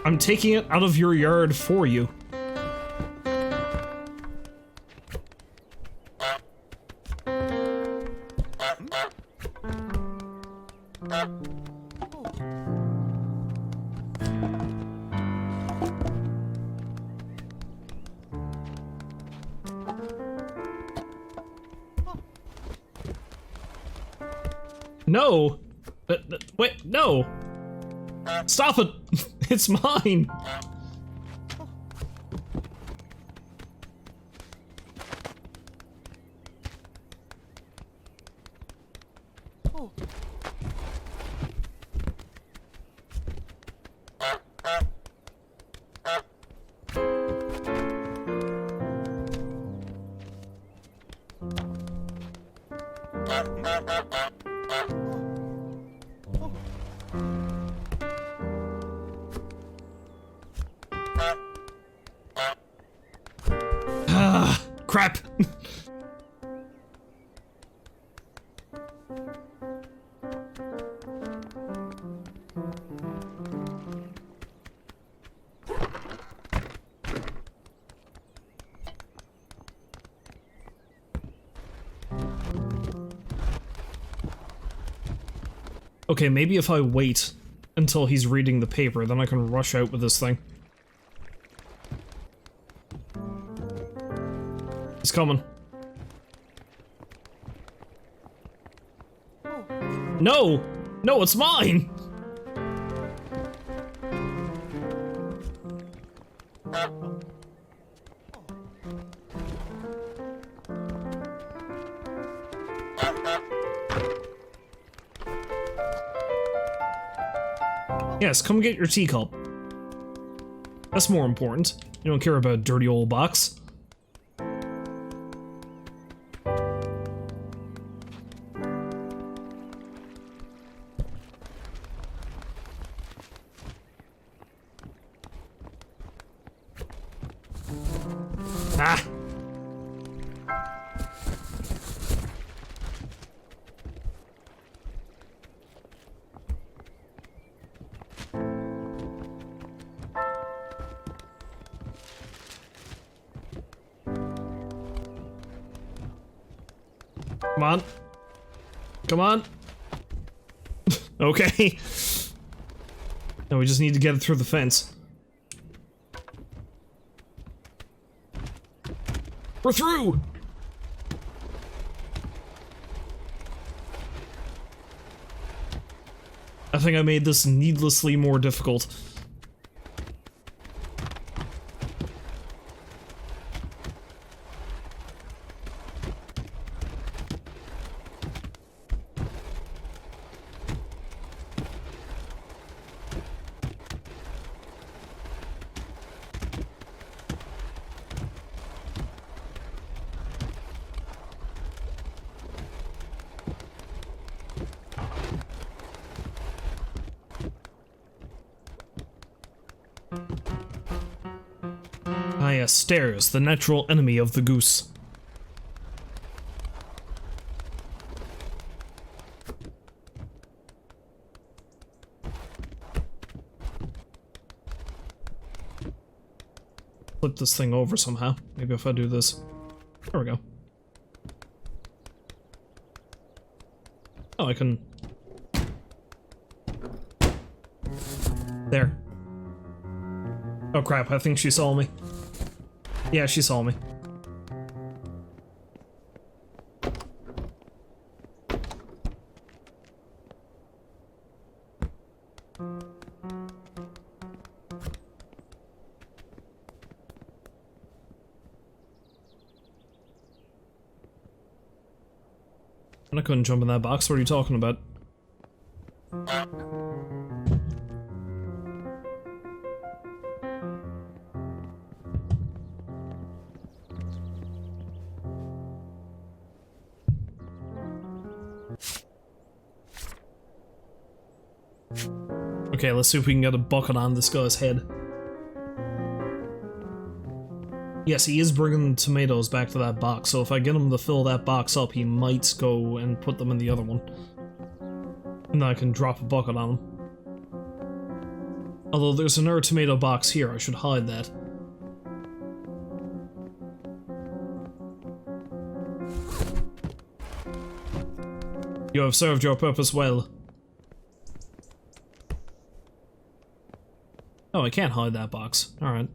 I'm taking it out of your yard for you. No! Wait, no! Stop it! It's mine! Ah, crap! Okay, maybe if I wait until he's reading the paper, then I can rush out with this thing. He's coming. No! No, it's mine! Yes, come get your teacup. That's more important. You don't care about a dirty old box. Ah! Come on. Come on. Okay. No, we just need to get it through the fence. We're through! I think I made this needlessly more difficult. Ah yes, stairs, the natural enemy of the goose. Flip this thing over somehow. Maybe if I do this. There we go. Oh, I can... There. Oh crap, I think she saw me. Yeah, she saw me. And I couldn't jump in that box. What are you talking about? Okay, let's see if we can get a bucket on this guy's head. Yes, he is bringing tomatoes back to that box, so if I get him to fill that box up, he might go and put them in the other one. And then I can drop a bucket on him. Although there's another tomato box here, I should hide that. You have served your purpose well. Oh, I can't hide that box. Alright.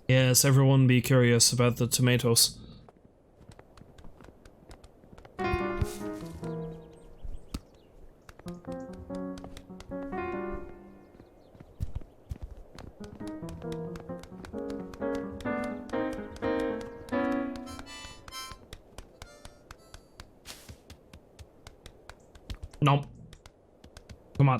Yes, everyone be curious about the tomatoes. Nope. Come on.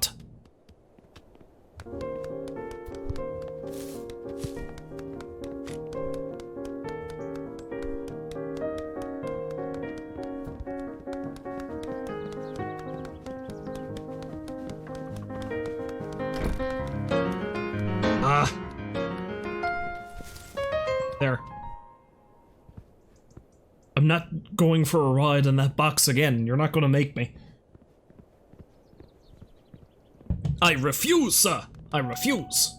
There. I'm not going for a ride in that box again. You're not gonna make me. I refuse, sir! I refuse!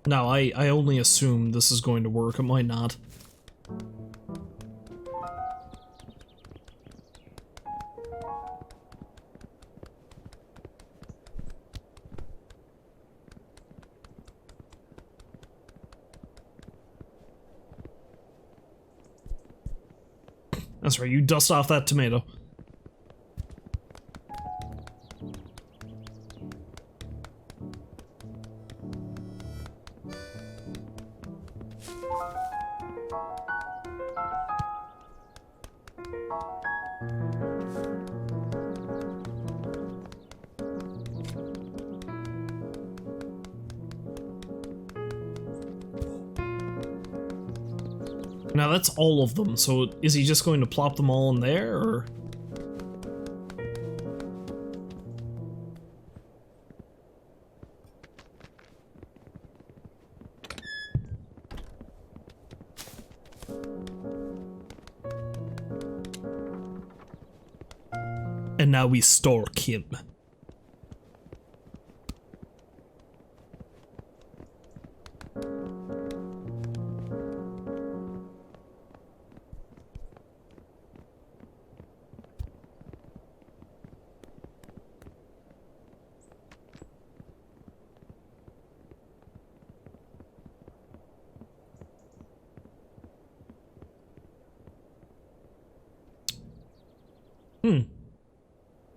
No, I only assume this is going to work. It might not. That's right, you dust off that tomato. Now that's all of them, so is he just going to plop them all in there, or...? And now we stalk him.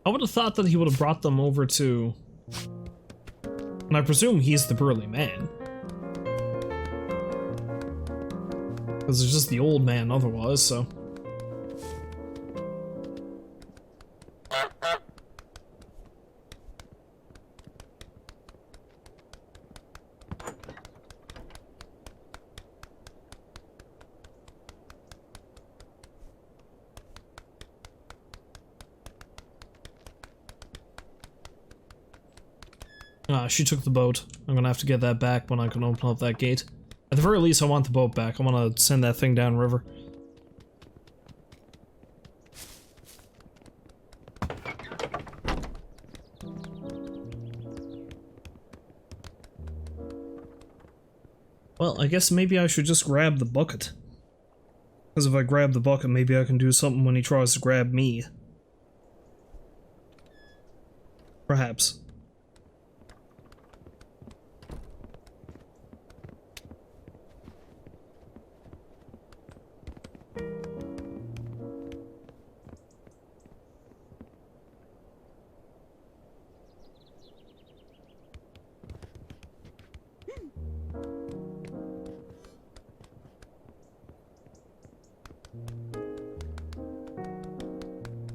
I would have thought that he would have brought them over to... And I presume he's the burly man. Because it's just the old man otherwise, so... Ah, she took the boat. I'm gonna have to get that back when I can open up that gate. At the very least, I want the boat back. I want to send that thing down river. Well, I guess maybe I should just grab the bucket. Because if I grab the bucket, maybe I can do something when he tries to grab me. Perhaps.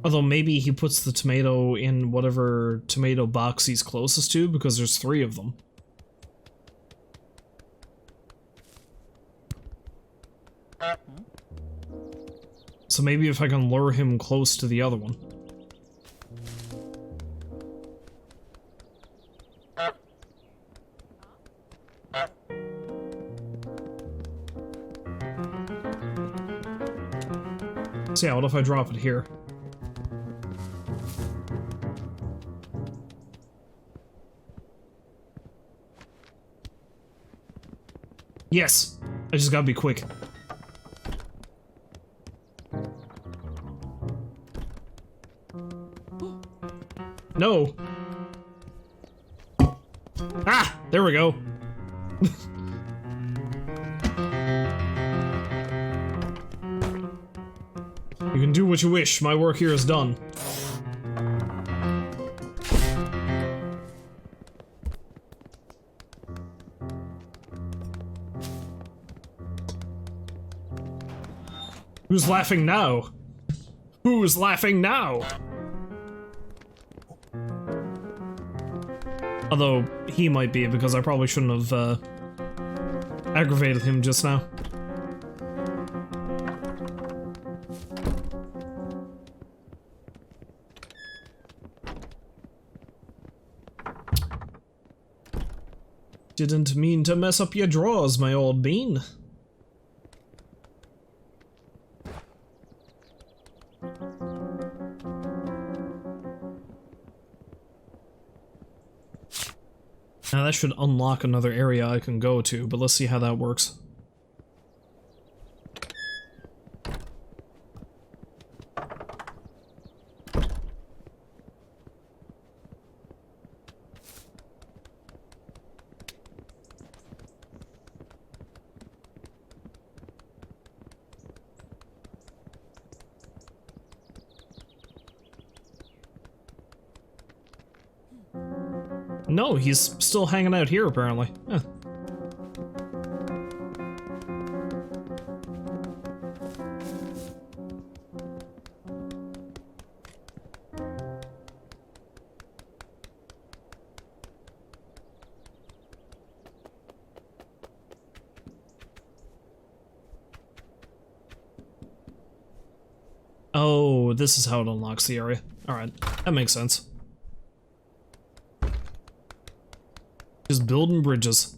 Although maybe he puts the tomato in whatever tomato box he's closest to, because there's 3 of them. So maybe if I can lure him close to the other one. So yeah, what if I drop it here? Yes! I just gotta be quick. No! Ah! There we go. You can do what you wish. My work here is done. Who's laughing now? Who's laughing now? Although, he might be, because I probably shouldn't have, aggravated him just now. Didn't mean to mess up your drawers, my old bean. Now that should unlock another area I can go to, but let's see how that works. No, he's still hanging out here, apparently. Huh. Oh, this is how it unlocks the area. Alright, that makes sense. Just building bridges.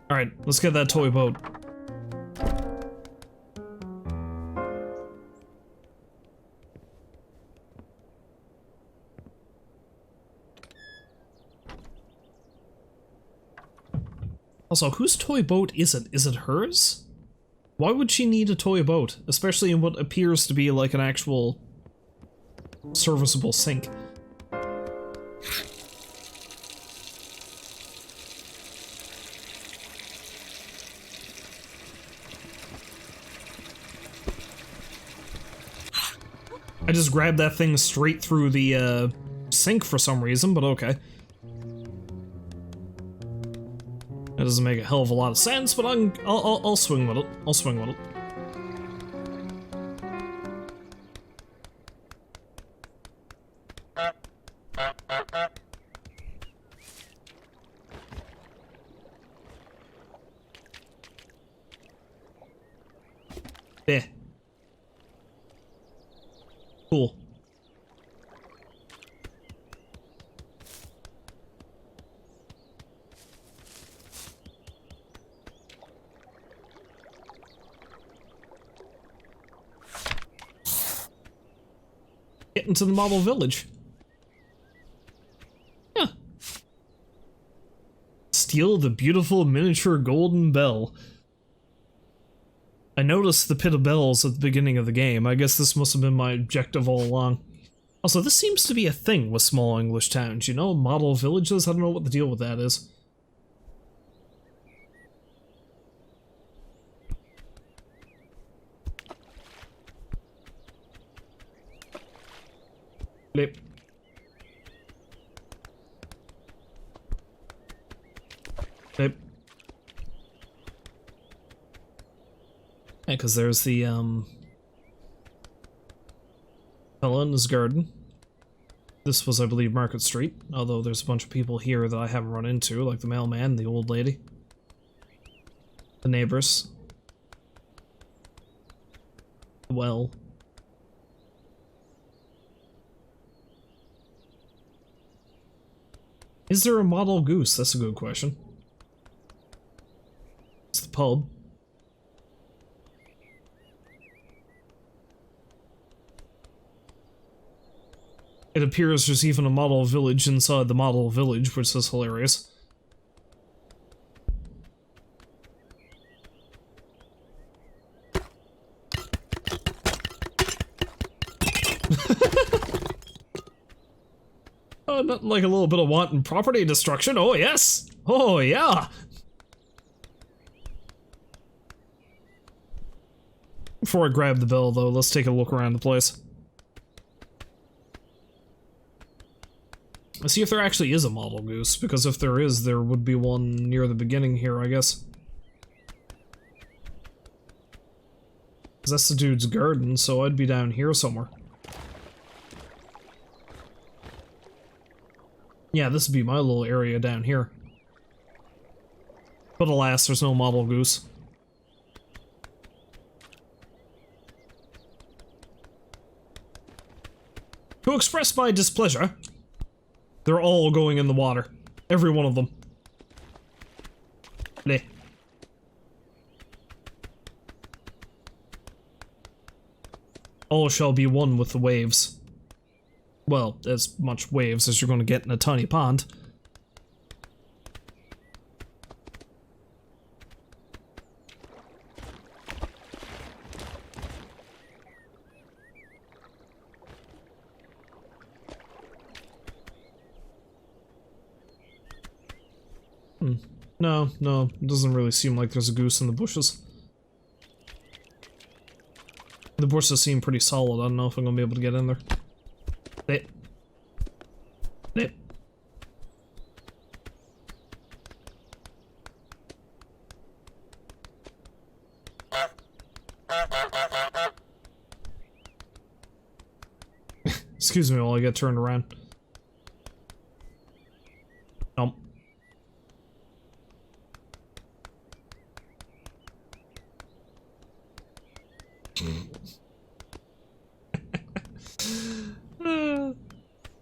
Alright, let's get that toy boat. Also, whose toy boat is it? Is it hers? Why would she need a toy boat? Especially in what appears to be like an actual serviceable sink. I just grabbed that thing straight through the sink for some reason, but okay. That doesn't make a hell of a lot of sense, but I'll swing with it. I'll swing with it. There. Cool. Get into the model village. Yeah. Steal the beautiful miniature golden bell. I noticed the pit of bells at the beginning of the game. I guess this must have been my objective all along. Also, this seems to be a thing with small English towns, you know? Model villages? I don't know what the deal with that is. Blip. Blip. Yeah, because there's the, fella in his garden. This was, I believe, Market Street, although there's a bunch of people here that I haven't run into, like the mailman, the old lady, the neighbors. Well. Is there a model goose? That's a good question. It's the pub. It appears there's even a model village inside the model village, which is hilarious. Oh, nothing like a little bit of wanton property destruction. Oh, yes! Oh, yeah! Before I grab the bell, though, let's take a look around the place. Let's see if there actually is a model goose, because if there is, there would be one near the beginning here, I guess. Because that's the dude's garden, so I'd be down here somewhere. Yeah, this would be my little area down here. But alas, there's no model goose. To express my displeasure, they're all going in the water. Every one of them. Bleh. All shall be one with the waves. Well, as much waves as you're going to get in a tiny pond. No, it doesn't really seem like there's a goose in the bushes. The bushes seem pretty solid. I don't know if I'm gonna be able to get in there. Blip. Blip. Excuse me while I get turned around. Nope.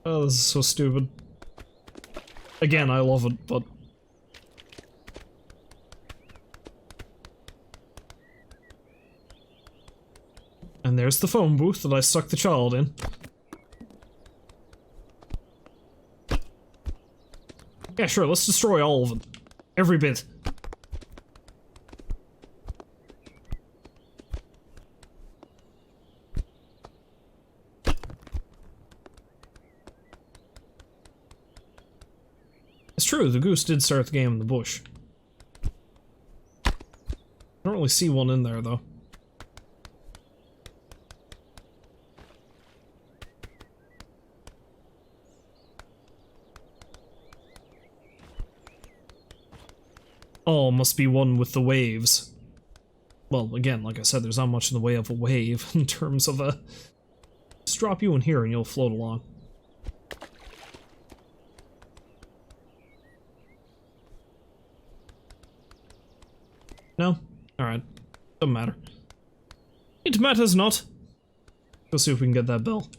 Oh, this is so stupid. Again, I love it, but... And there's the phone booth that I stuck the child in. Yeah, sure, let's destroy all of them. Every bit. It's true, the goose did start the game in the bush. I don't really see one in there, though. Oh, must be one with the waves. Well, again, like I said, there's not much in the way of a wave in terms of a... Just drop you in here and you'll float along. No? Alright. Doesn't matter. It matters not. Let's see if we can get that bell.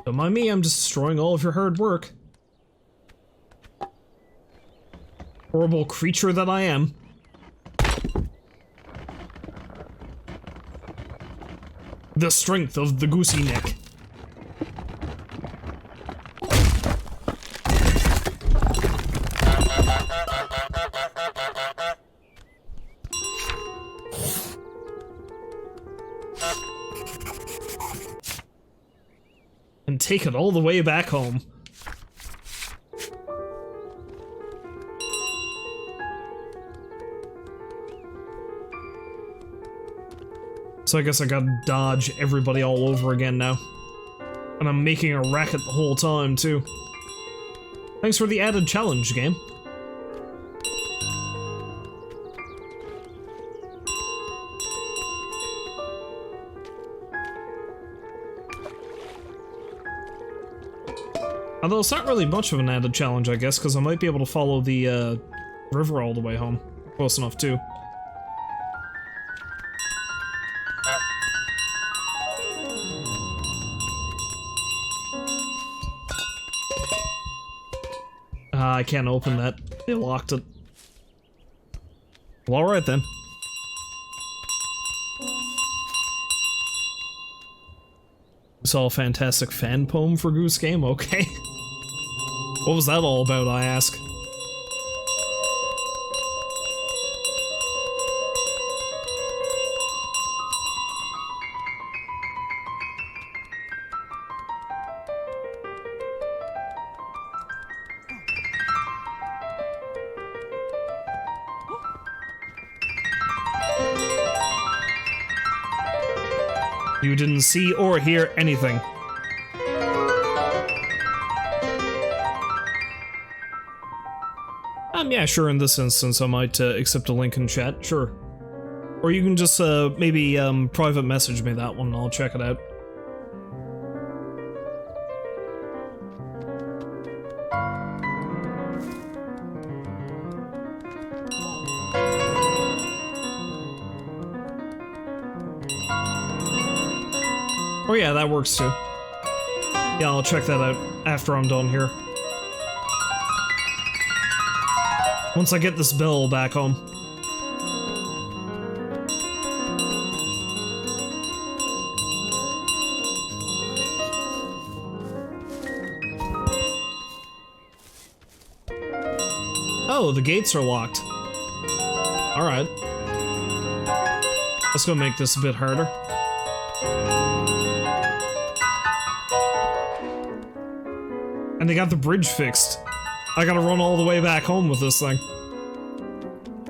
Don't mind me, I'm just destroying all of your hard work. Horrible creature that I am. The strength of the goosey neck. And take it all the way back home. So I guess I gotta dodge everybody all over again now. And I'm making a racket the whole time, too. Thanks for the added challenge, game. Although it's not really much of an added challenge, I guess, because I might be able to follow the river all the way home. Close enough, too. I can't open that. They locked it. Well, alright then. Saw a fantastic fan poem for Goose Game? Okay. What was that all about, I ask? You didn't see or hear anything. Yeah, sure, in this instance I might accept a link in chat, sure. Or you can just maybe private message me that one and I'll check it out. Oh yeah, that works too. Yeah, I'll check that out after I'm done here. Once I get this bell back home. Oh, the gates are locked. Alright. Let's go make this a bit harder. And they got the bridge fixed. I gotta run all the way back home with this thing.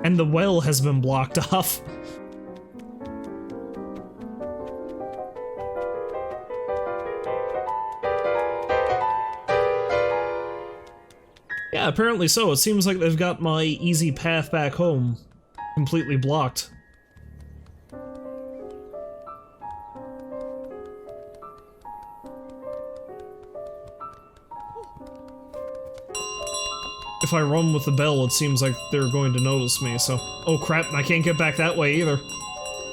And the well has been blocked off. Yeah, apparently so. It seems like they've got my easy path back home completely blocked. If I run with the bell, it seems like they're going to notice me, so... Oh crap, I can't get back that way either.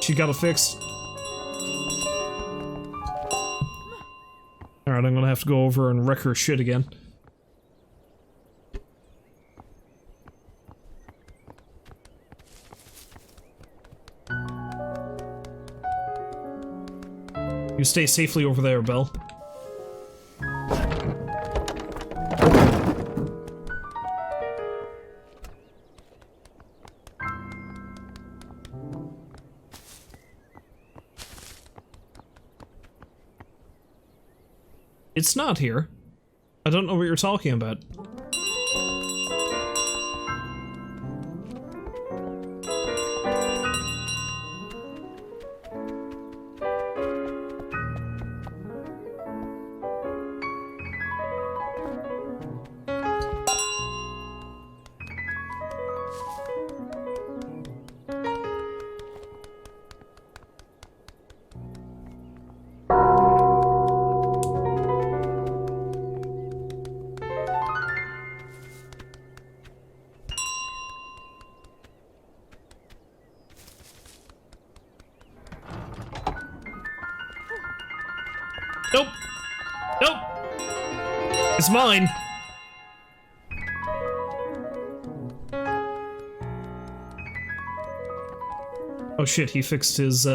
She got it fixed. Alright, I'm gonna have to go over and wreck her shit again. You stay safely over there, Belle. It's not here. I don't know what you're talking about. Nope. Nope. It's mine! Oh shit, he fixed his,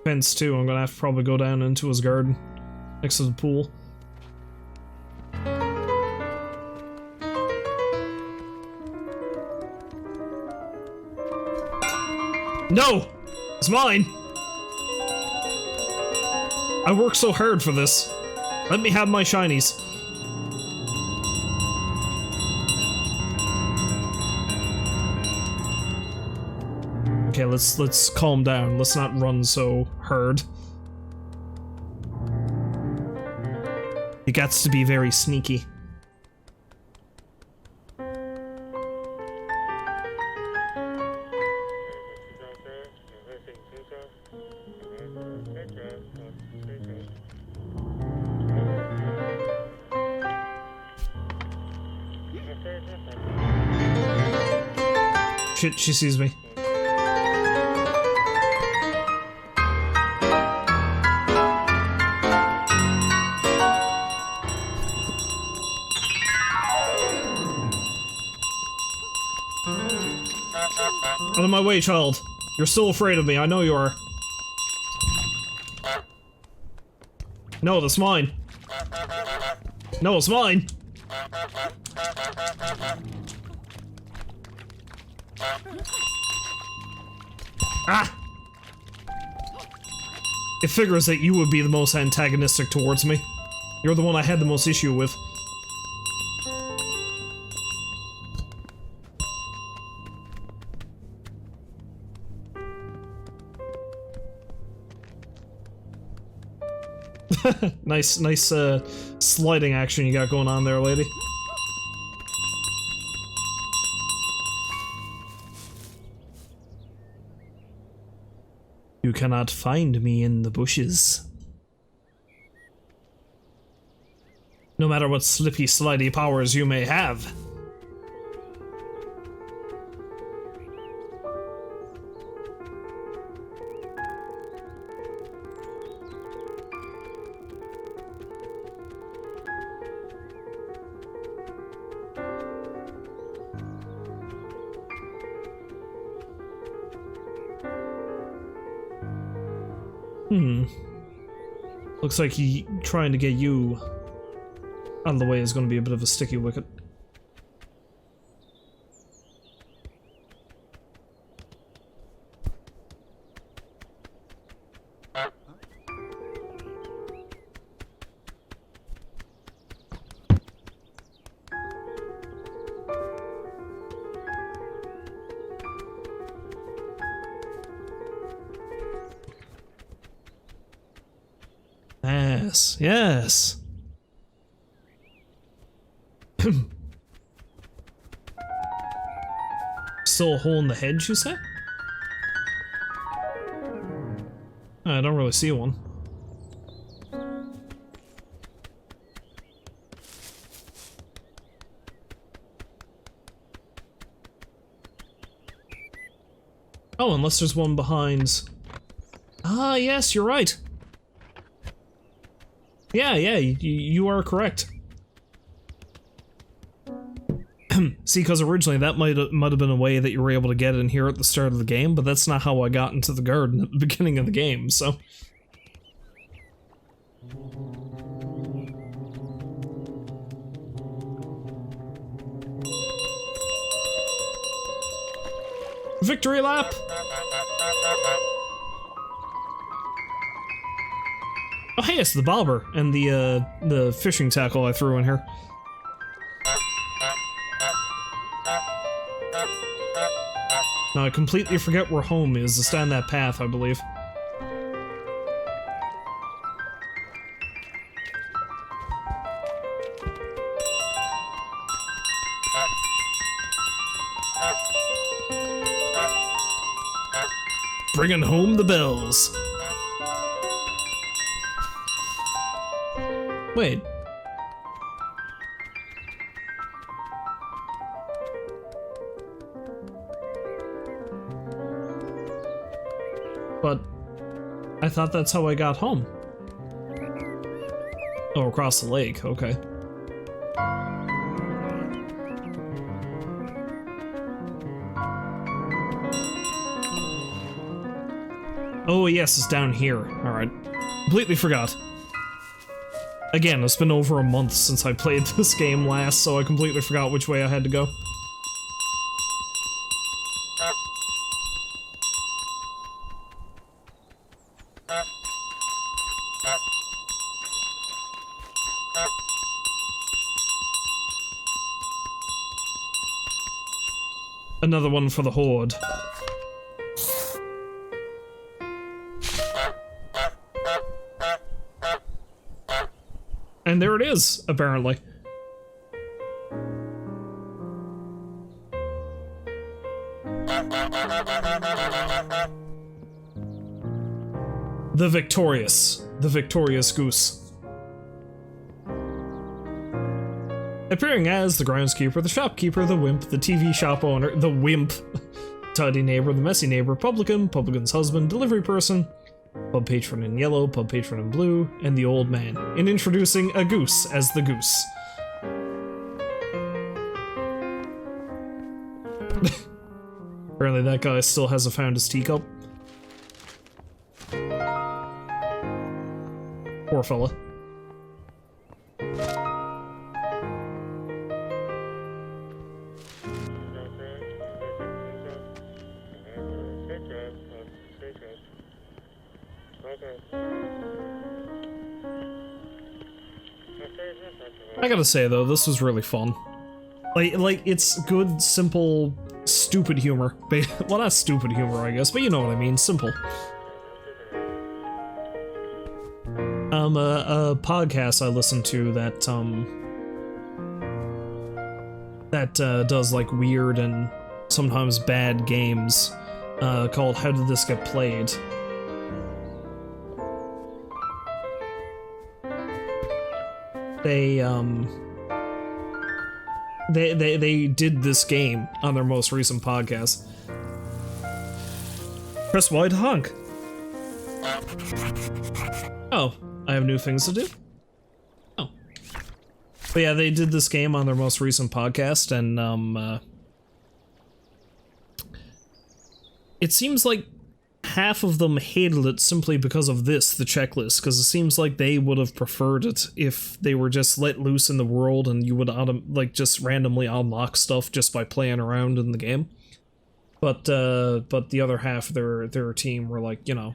fence too. I'm gonna have to probably go down into his garden. Next to the pool. No! It's mine! I worked so hard for this. Let me have my shinies. Okay, let's calm down. Let's not run so hard. It gets to be very sneaky. Shit, she sees me. Out of my way, child. You're still afraid of me, I know you are. No, that's mine. No, it's mine. Ah! It figures that you would be the most antagonistic towards me. You're the one I had the most issue with. nice, sliding action you got going on there, lady. You cannot find me in the bushes. No matter what slippy, slidey powers you may have. Looks like trying to get you out of the way is going to be a bit of a sticky wicket. Yes, yes. Still a hole in the hedge, you say? I don't really see one. Oh, unless there's one behind... Ah, yes, you're right. Yeah, you are correct. See, because originally that might have been a way that you were able to get in here at the start of the game, but that's not how I got into the garden at the beginning of the game, so... Victory lap! Oh hey, it's the bobber and the fishing tackle I threw in here. Now I completely forget where home is. It's down that path, I believe. Bringing home the bells. Wait. But I thought that's how I got home. Oh, across the lake, okay. Oh yes, it's down here. Alright. Completely forgot. Again, it's been over a month since I played this game last, so I completely forgot which way I had to go. Another one for the Horde. And there it is, apparently. The victorious goose. Appearing as the groundskeeper, the shopkeeper, the wimp, the TV shop owner, the wimp, tidy neighbor, the messy neighbor, publican's husband, delivery person, pub patron in yellow, pub patron in blue, and the old man, in introducing a goose as the goose. Apparently that guy still hasn't found his teacup. Poor fella. I gotta say though, this was really fun. Like it's good, simple, stupid humor. Well, not stupid humor, I guess, but you know what I mean, simple. A podcast I listen to that does like weird and sometimes bad games, called How Did This Get Played? They did this game on their most recent podcast. Press Y to honk. Oh, I have new things to do? Oh. But yeah, they did this game on their most recent podcast, and it seems like half of them hated it simply because of this, the checklist, because it seems like they would have preferred it if they were just let loose in the world and you would like just randomly unlock stuff just by playing around in the game. But the other half of their team were like, you know,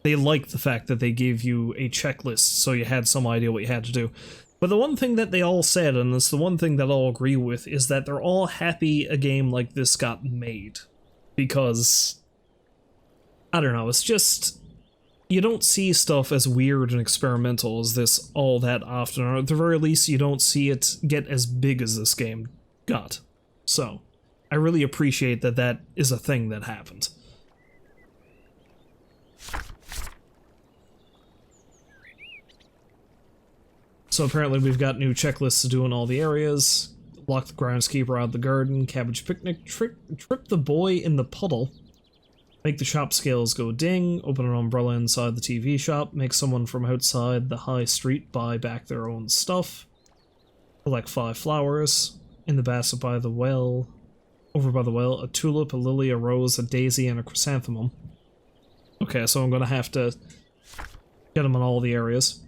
they liked the fact that they gave you a checklist so you had some idea what you had to do. But the one thing that they all said, and it's the one thing that I'll agree with, is that they're all happy a game like this got made. Because, I don't know, it's just, you don't see stuff as weird and experimental as this all that often, or at the very least you don't see it get as big as this game got. So, I really appreciate that that is a thing that happened. So apparently we've got new checklists to do in all the areas. Lock the groundskeeper out of the garden, cabbage picnic, trip the boy in the puddle, make the shop scales go ding, open an umbrella inside the TV shop, make someone from outside the high street buy back their own stuff, collect 5 flowers, in the basket by the well, over by the well, a tulip, a lily, a rose, a daisy, and a chrysanthemum. Okay, so I'm gonna have to get them in all the areas.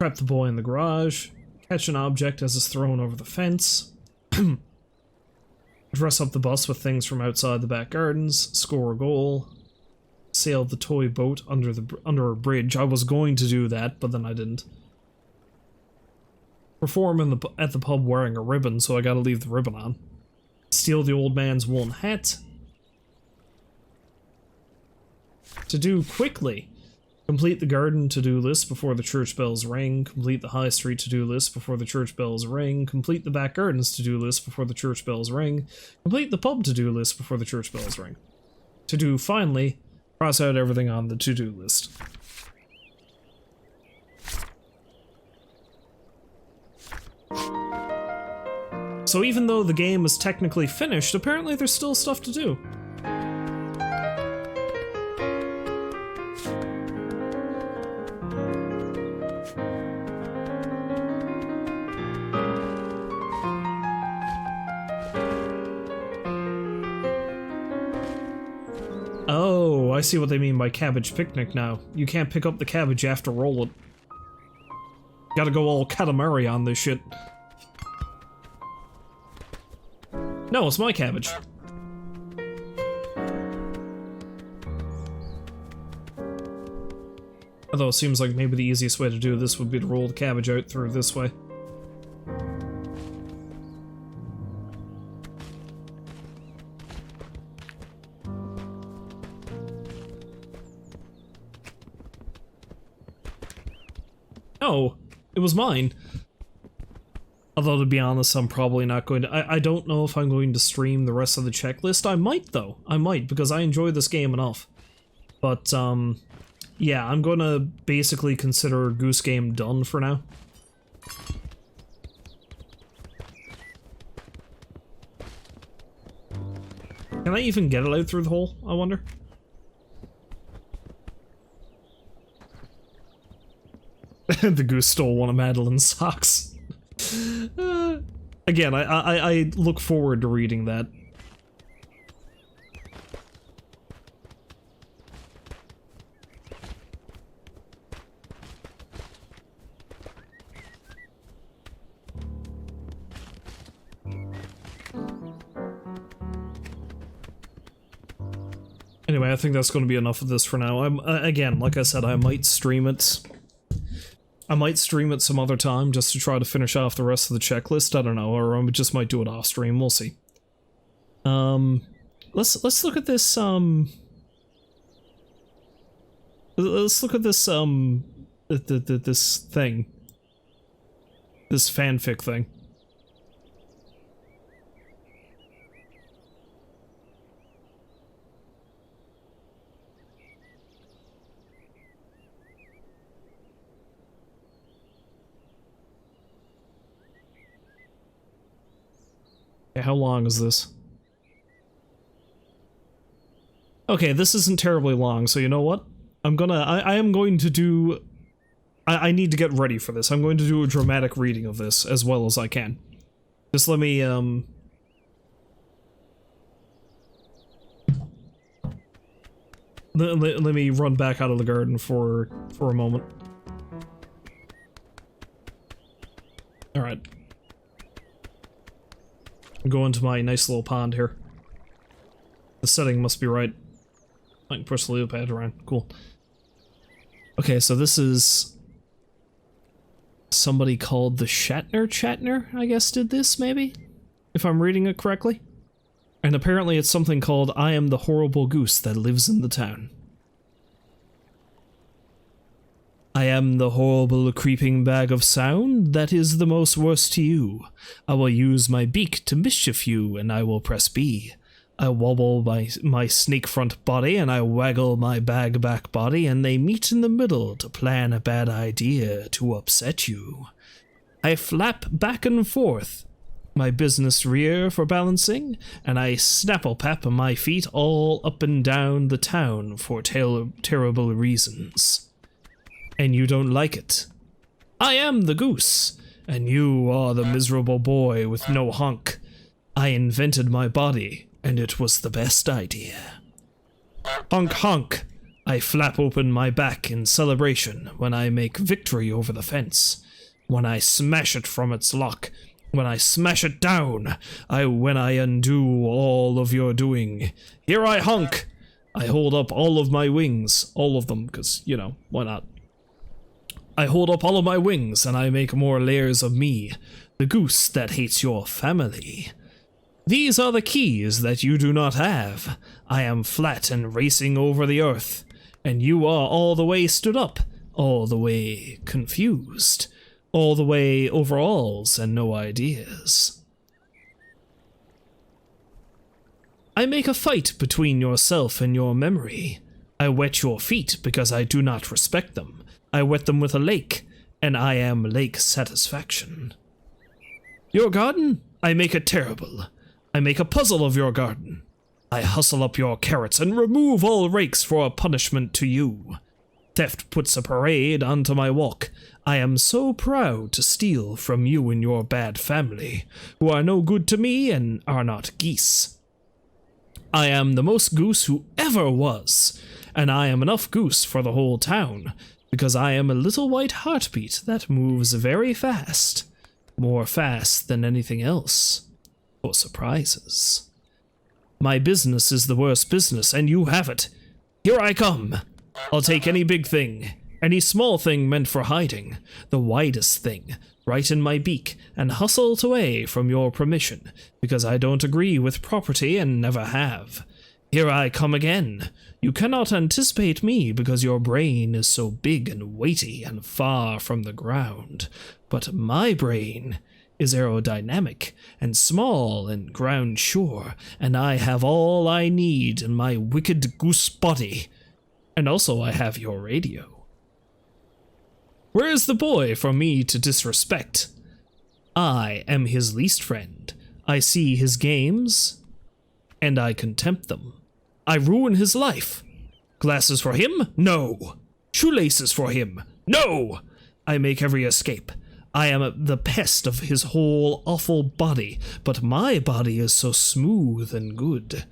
Trap the boy in the garage, catch an object as it's thrown over the fence, dress up the bus with things from outside the back gardens, score a goal, sail the toy boat under a bridge. I was going to do that, but then I didn't. Perform at the pub wearing a ribbon, so I gotta leave the ribbon on. Steal the old man's woolen hat. To do quickly. Complete the garden to-do list before the church bells ring. Complete the high street to-do list before the church bells ring. Complete the back gardens to-do list before the church bells ring. Complete the pub to-do list before the church bells ring. To do finally, cross out everything on the to-do list. So even though the game is technically finished, apparently there's still stuff to do. I see what they mean by cabbage picnic now. You can't pick up the cabbage, you have to roll it. Gotta go all Katamari on this shit. No, it's my cabbage. Although it seems like maybe the easiest way to do this would be to roll the cabbage out through this way. Oh, it was mine. Although, to be honest, I'm probably not going to... I don't know if I'm going to stream the rest of the checklist. I might, though. I might, because I enjoy this game enough. But, yeah, I'm going to basically consider Goose Game done for now. Can I even get it out through the hole, I wonder? The goose stole one of Madeline's socks. Again, I look forward to reading that. Anyway, I think that's going to be enough of this for now. Again, like I said, I might stream it. I might stream it some other time just to try to finish off the rest of the checklist. I don't know, or I just might do it off stream. We'll see. Let's look at this. Let's look at this. This thing. This fanfic thing. Okay, how long is this? Okay, this isn't terribly long, so you know what? I am going to do... I need to get ready for this. I'm going to do a dramatic reading of this as well as I can. Just let me, let me run back out of the garden for a moment. Alright. Go into my nice little pond here. The setting must be right. I can push the loop pad around. Cool. Okay, so this is... somebody called the Shatner, I guess, did this, maybe? If I'm reading it correctly. And apparently it's something called I am the horrible goose that lives in the town. I am the horrible creeping bag of sound that is the most worst to you. I will use my beak to mischief you, and I will press B. I wobble my snake front body, and I waggle my bag back body, and they meet in the middle to plan a bad idea to upset you. I flap back and forth, my business rear for balancing, and I snapple-pap my feet all up and down the town for terrible reasons. And you don't like it. I am the goose, and you are the miserable boy with no hunk. I invented my body, and it was the best idea. Honk honk! I flap open my back in celebration when I make victory over the fence. When I smash it from its lock. When I smash it down. When I undo all of your doing. Here I honk! I hold up all of my wings. All of them, because, you know, why not? I hold up all of my wings, and I make more layers of me, the goose that hates your family. These are the keys that you do not have. I am flat and racing over the earth, and you are all the way stood up, all the way confused, all the way overalls and no ideas. I make a fight between yourself and your memory. I wet your feet because I do not respect them. I wet them with a lake, and I am lake satisfaction. Your garden? I make it terrible. I make a puzzle of your garden. I hustle up your carrots and remove all rakes for a punishment to you. Theft puts a parade onto my walk. I am so proud to steal from you and your bad family, who are no good to me and are not geese. I am the most goose who ever was, and I am enough goose for the whole town, because I am a little white heartbeat that moves very fast, more fast than anything else, for surprises. My business is the worst business, and you have it. Here I come. I'll take any big thing, any small thing meant for hiding, the widest thing, right in my beak, and hustle it away from your permission, because I don't agree with property and never have. Here I come again. You cannot anticipate me because your brain is so big and weighty and far from the ground. But my brain is aerodynamic and small and ground sure, and I have all I need in my wicked goose body. And also I have your radio. Where is the boy for me to disrespect? I am his least friend. I see his games, and I contempt them. I ruin his life. Glasses for him? No. Shoelaces for him? No. I make every escape. I am the pest of his whole awful body, but my body is so smooth and good.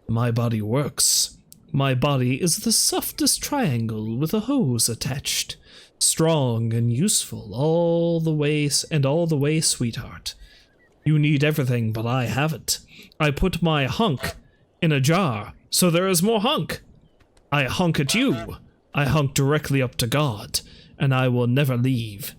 My body works. My body is the softest triangle with a hose attached. Strong and useful all the way, sweetheart. You need everything, but I haven't. I put my hunk in a jar, so there is more hunk. I hunk at you. I hunk directly up to God, and I will never leave.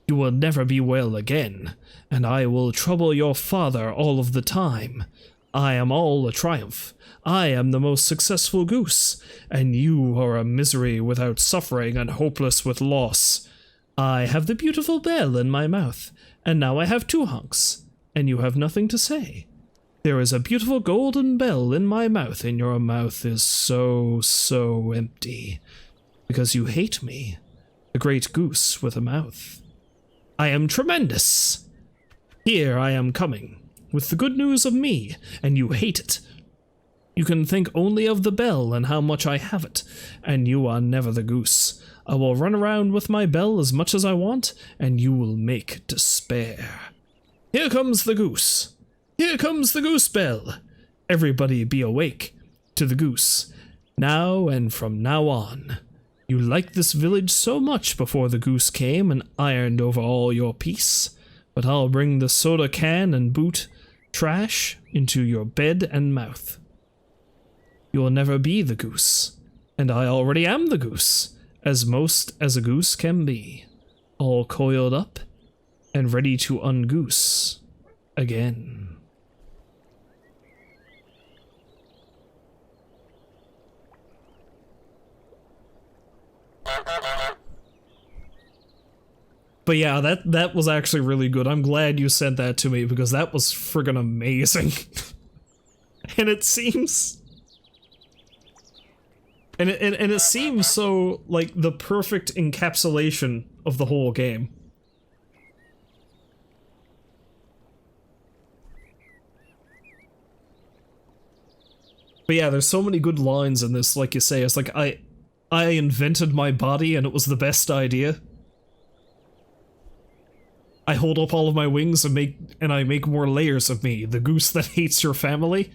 You will never be well again, and I will trouble your father all of the time. I am all a triumph. I am the most successful goose, and you are a misery without suffering and hopeless with loss. I have the beautiful bell in my mouth, and now I have 2 hunks, and you have nothing to say. There is a beautiful golden bell in my mouth, and your mouth is so empty, because you hate me, the great goose with a mouth. I am tremendous. Here I am coming, with the good news of me, and you hate it. You can think only of the bell and how much I have it, and you are never the goose. I will run around with my bell as much as I want, and you will make despair. Here comes the goose. Here comes the goose bell. Everybody be awake to the goose, now and from now on. You liked this village so much before the goose came and ironed over all your peace, but I'll bring the soda can and boot trash into your bed and mouth. You will never be the goose, and I already am the goose, as most as a goose can be, all coiled up and ready to ungoose again. But yeah, that was actually really good. I'm glad you sent that to me because that was friggin' amazing. And it seems... And it seems so, like, the perfect encapsulation of the whole game. But yeah, there's so many good lines in this, like you say. It's like, I invented my body and it was the best idea. I hold up all of my wings and I make more layers of me, the goose that hates your family.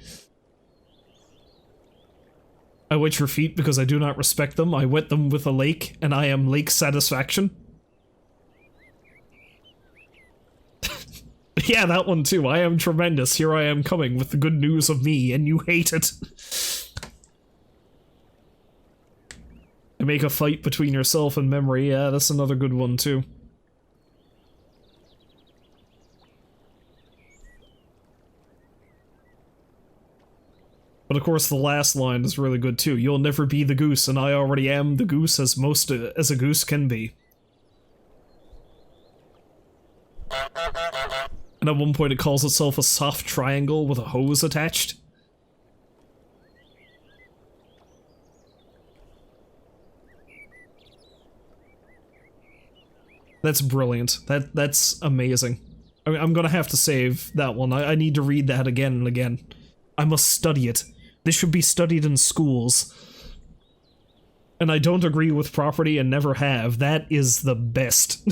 I wet your feet because I do not respect them. I wet them with a lake, and I am lake satisfaction. Yeah, that one too. I am tremendous. Here I am coming with the good news of me, and you hate it. I make a fight between yourself and memory. Yeah, that's another good one too. But of course the last line is really good too. You'll never be the goose, and I already am the goose as a goose can be. And at one point it calls itself a soft triangle with a hose attached. That's brilliant. That's amazing. I mean, I'm gonna have to save that one. I need to read that again and again. I must study it. This should be studied in schools. And I don't agree with property and never have. That is the best.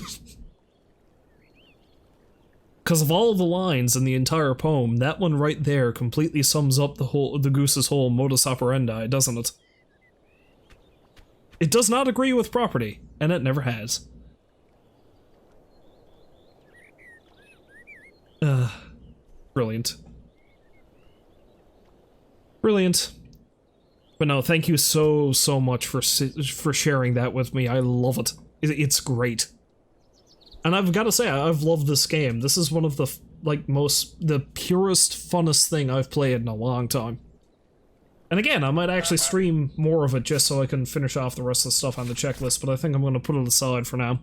Because of all the lines in the entire poem, that one right there completely sums up the goose's whole modus operandi, doesn't it? It does not agree with property, and it never has. Brilliant. Brilliant. But no, thank you so much for sharing that with me. I love it. It's great. And I've got to say, I've loved this game. This is one of the, the purest, funnest thing I've played in a long time. And again, I might actually stream more of it just so I can finish off the rest of the stuff on the checklist, but I think I'm going to put it aside for now.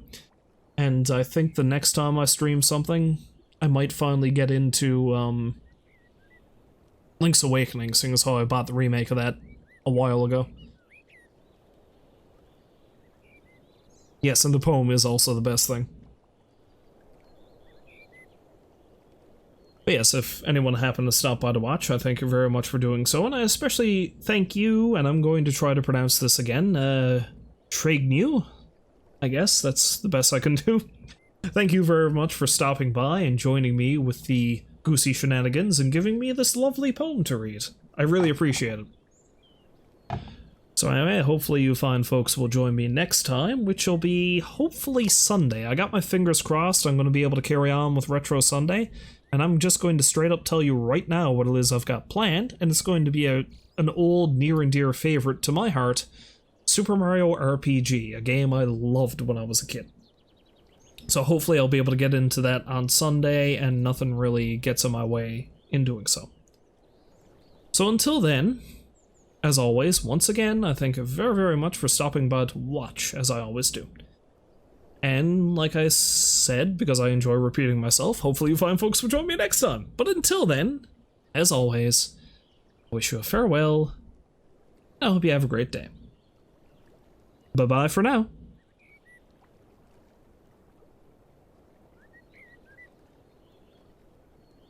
And I think the next time I stream something, I might finally get into, Link's Awakening, seeing as how I bought the remake of that a while ago. Yes, and the poem is also the best thing. But yes, if anyone happened to stop by to watch, I thank you very much for doing so, and I especially thank you, and I'm going to try to pronounce this again, Tragnew? I guess that's the best I can do. Thank you very much for stopping by and joining me with the goosey shenanigans and giving me this lovely poem to read. I really appreciate it. So anyway, hopefully you fine folks will join me next time, which will be hopefully Sunday. I got my fingers crossed I'm going to be able to carry on with Retro Sunday. And I'm just going to straight up tell you right now what it is I've got planned, and it's going to be an old near and dear favorite to my heart, Super Mario RPG, a game I loved when I was a kid. So hopefully I'll be able to get into that on Sunday, and nothing really gets in my way in doing so. So until then, as always, once again, I thank you very, very much for stopping by to watch, as I always do. And like I said, because I enjoy repeating myself, hopefully you fine folks will join me next time. But until then, as always, I wish you a farewell, and I hope you have a great day. Bye-bye for now.